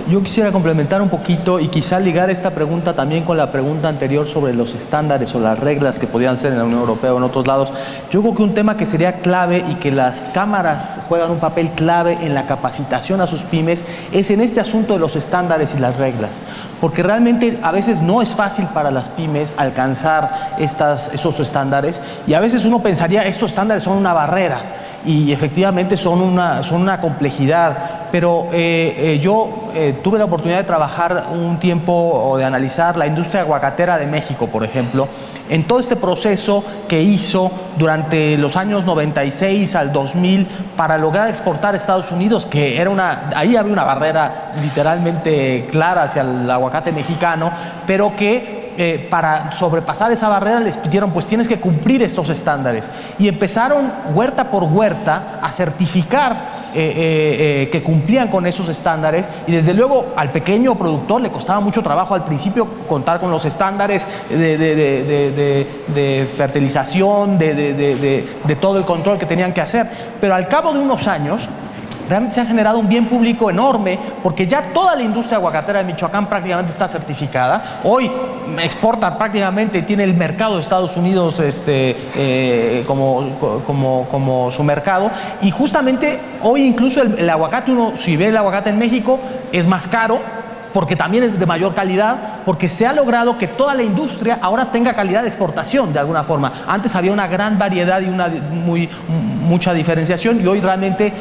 Yo quisiera complementar un poquito y quizá ligar esta pregunta también con la pregunta anterior sobre los estándares o las reglas que podían ser en la Unión Europea o en otros lados. Yo creo que un tema que sería clave y que las cámaras juegan un papel clave en la capacitación a sus pymes es en este asunto de los estándares y las reglas. Porque realmente a veces no es fácil para las pymes alcanzar esos estándares, y a veces uno pensaría estos estándares son una barrera y efectivamente son una complejidad. Pero yo tuve la oportunidad de trabajar un tiempo o de analizar la industria aguacatera de México, por ejemplo, en todo este proceso que hizo durante los años 96 al 2000 para lograr exportar a Estados Unidos, que era ahí había una barrera literalmente clara hacia el aguacate mexicano, pero que para sobrepasar esa barrera les pidieron, pues tienes que cumplir estos estándares, y empezaron huerta por huerta a certificar que cumplían con esos estándares, y desde luego al pequeño productor le costaba mucho trabajo al principio contar con los estándares de fertilización, de todo el control que tenían que hacer, pero al cabo de unos años realmente se ha generado un bien público enorme, porque ya toda la industria aguacatera de Michoacán prácticamente está certificada. Hoy exporta prácticamente, tiene el mercado de Estados Unidos como su mercado, y justamente hoy incluso el aguacate, uno si ve el aguacate en México es más caro, porque también es de mayor calidad, porque se ha logrado que toda la industria ahora tenga calidad de exportación de alguna forma. Antes había una gran variedad y mucha diferenciación, y hoy realmente,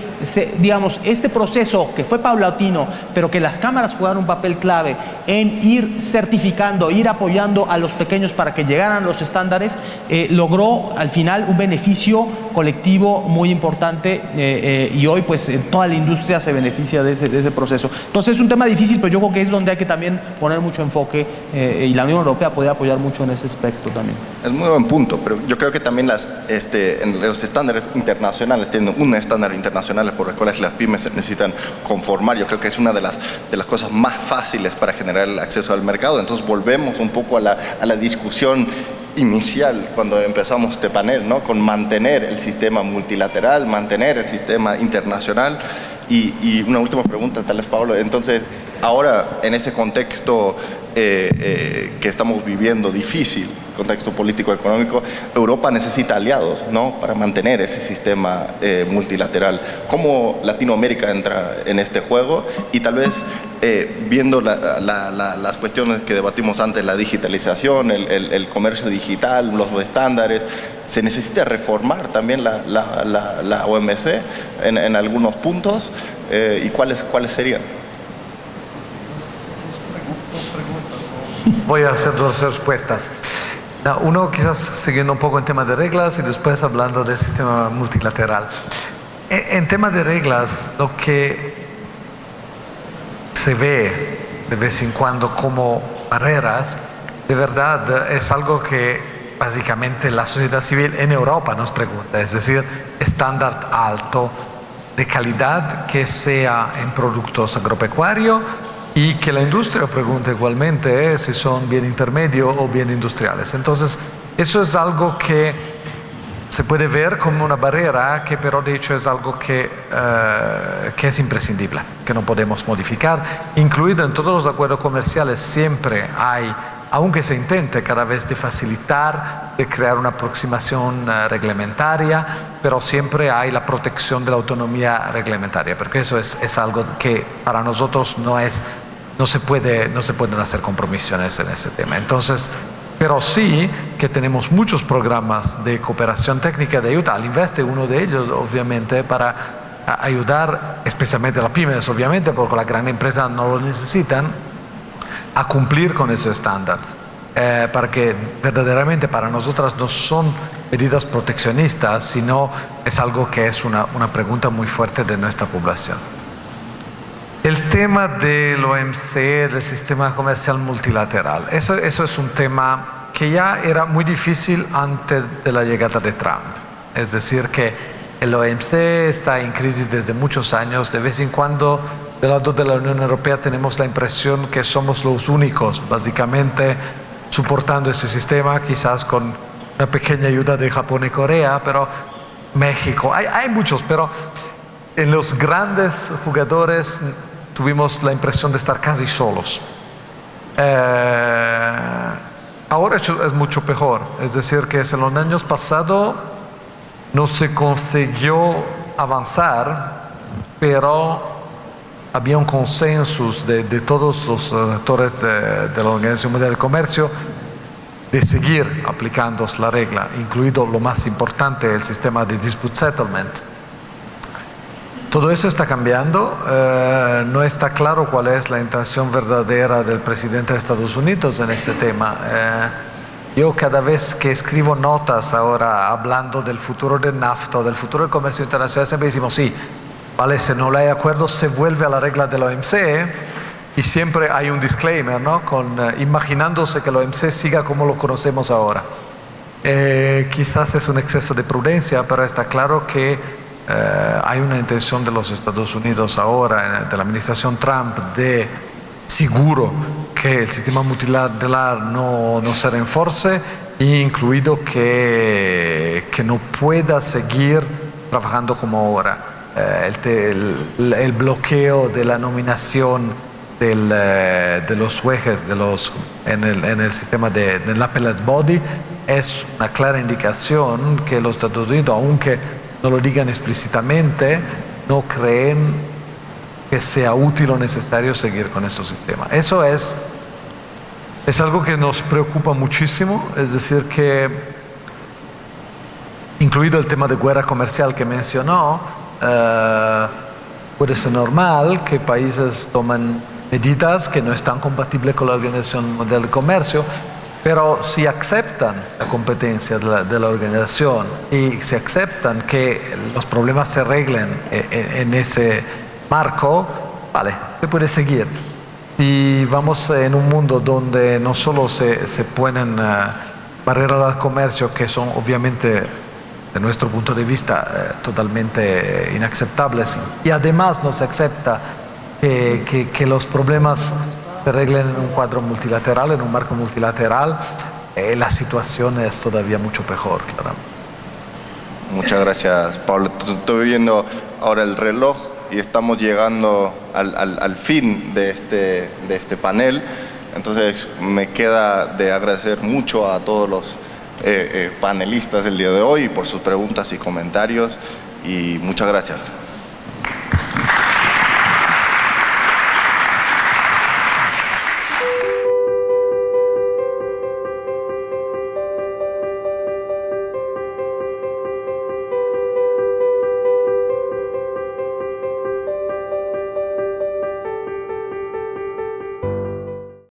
digamos, este proceso que fue paulatino, pero que las cámaras jugaron un papel clave en ir certificando, ir apoyando a los pequeños para que llegaran a los estándares, logró al final un beneficio colectivo muy importante, y hoy pues toda la industria se beneficia de ese proceso. Entonces es un tema difícil, pero yo creo que es donde hay que también poner mucho enfoque, y la Unión Europea puede apoyar mucho en ese aspecto también. Es muy buen punto, pero yo creo que también en los estándares internacionales, tienen un estándar internacional por el cual las pymes se necesitan conformar. Yo creo que es una de las cosas más fáciles para generar el acceso al mercado. Entonces volvemos un poco a la discusión inicial cuando empezamos este panel, ¿no? Con mantener el sistema multilateral, mantener el sistema internacional. Y una última pregunta, tal vez, Pablo. Entonces, ahora, en ese contexto que estamos viviendo difícil, contexto político-económico, Europa necesita aliados, ¿no?, para mantener ese sistema multilateral. ¿Cómo Latinoamérica entra en este juego? Y tal vez, viendo las cuestiones que debatimos antes, la digitalización, el comercio digital, los estándares, ¿se necesita reformar también la OMC en algunos puntos? ¿Y cuáles serían? Voy a hacer dos respuestas. Uno, quizás siguiendo un poco en tema de reglas y después hablando del sistema multilateral. En tema de reglas, lo que se ve de vez en cuando como barreras, de verdad es algo que básicamente la sociedad civil en Europa nos pregunta, es decir, estándar alto de calidad que sea en productos agropecuarios, y que la industria pregunta igualmente si son bien intermedio o bien industriales. Entonces, eso es algo que se puede ver como una barrera, que pero de hecho es algo que es imprescindible, que no podemos modificar. Incluido en todos los acuerdos comerciales siempre hay, aunque se intente cada vez de facilitar, de crear una aproximación reglamentaria, pero siempre hay la protección de la autonomía reglamentaria, porque eso es algo que para nosotros no es no se pueden hacer compromisiones en ese tema. Entonces, pero sí que tenemos muchos programas de cooperación técnica de ayuda. Alinvest es uno de ellos, obviamente, para ayudar especialmente a las pymes, obviamente, porque las grandes empresas no lo necesitan, a cumplir con esos estándares. Para que verdaderamente para nosotras no son medidas proteccionistas, sino es algo que es una pregunta muy fuerte de nuestra población. El tema del OMC, del sistema comercial multilateral, eso es un tema que ya era muy difícil antes de la llegada de Trump. Es decir, que el OMC está en crisis desde muchos años. De vez en cuando, del lado de la Unión Europea, tenemos la impresión que somos los únicos, básicamente, soportando ese sistema, quizás con una pequeña ayuda de Japón y Corea, pero México, hay muchos, pero en los grandes jugadores tuvimos la impresión de estar casi solos. Ahora es mucho peor, es decir, que en los años pasados no se consiguió avanzar, pero había un consenso de todos los actores de la Organización Mundial del Comercio de seguir aplicando la regla, incluido lo más importante, el sistema de dispute settlement. Todo eso está cambiando, no está claro cuál es la intención verdadera del presidente de Estados Unidos en este tema. Yo cada vez que escribo notas ahora hablando del futuro del NAFTA, del futuro del comercio internacional, siempre decimos sí, vale, si no hay acuerdo se vuelve a la regla del OMC y siempre hay un disclaimer, ¿no? Imaginándose que el OMC siga como lo conocemos ahora. Quizás es un exceso de prudencia, pero está claro que hay una intención de los Estados Unidos ahora, de la administración Trump, de seguro que el sistema multilateral no se reforce, incluido que no pueda seguir trabajando como ahora. El bloqueo de la nominación de los jueces en el sistema del appellate body es una clara indicación que los Estados Unidos, aunque no lo digan explícitamente, no creen que sea útil o necesario seguir con este sistema. Eso es algo que nos preocupa muchísimo, es decir que, incluido el tema de guerra comercial que mencionó, puede ser normal que países tomen medidas que no están compatibles con la Organización Mundial del Comercio, pero si aceptan la competencia de la organización y si aceptan que los problemas se arreglen en ese marco, vale, se puede seguir. Si vamos en un mundo donde no solo se ponen barreras al comercio que son obviamente de nuestro punto de vista totalmente inaceptables y además no se acepta que los problemas se arreglen en un cuadro multilateral, en un marco multilateral, la situación es todavía mucho peor, claro. Muchas gracias, Pablo. Estoy viendo ahora el reloj y estamos llegando al fin de este panel. Entonces me queda de agradecer mucho a todos los panelistas del día de hoy por sus preguntas y comentarios y muchas gracias.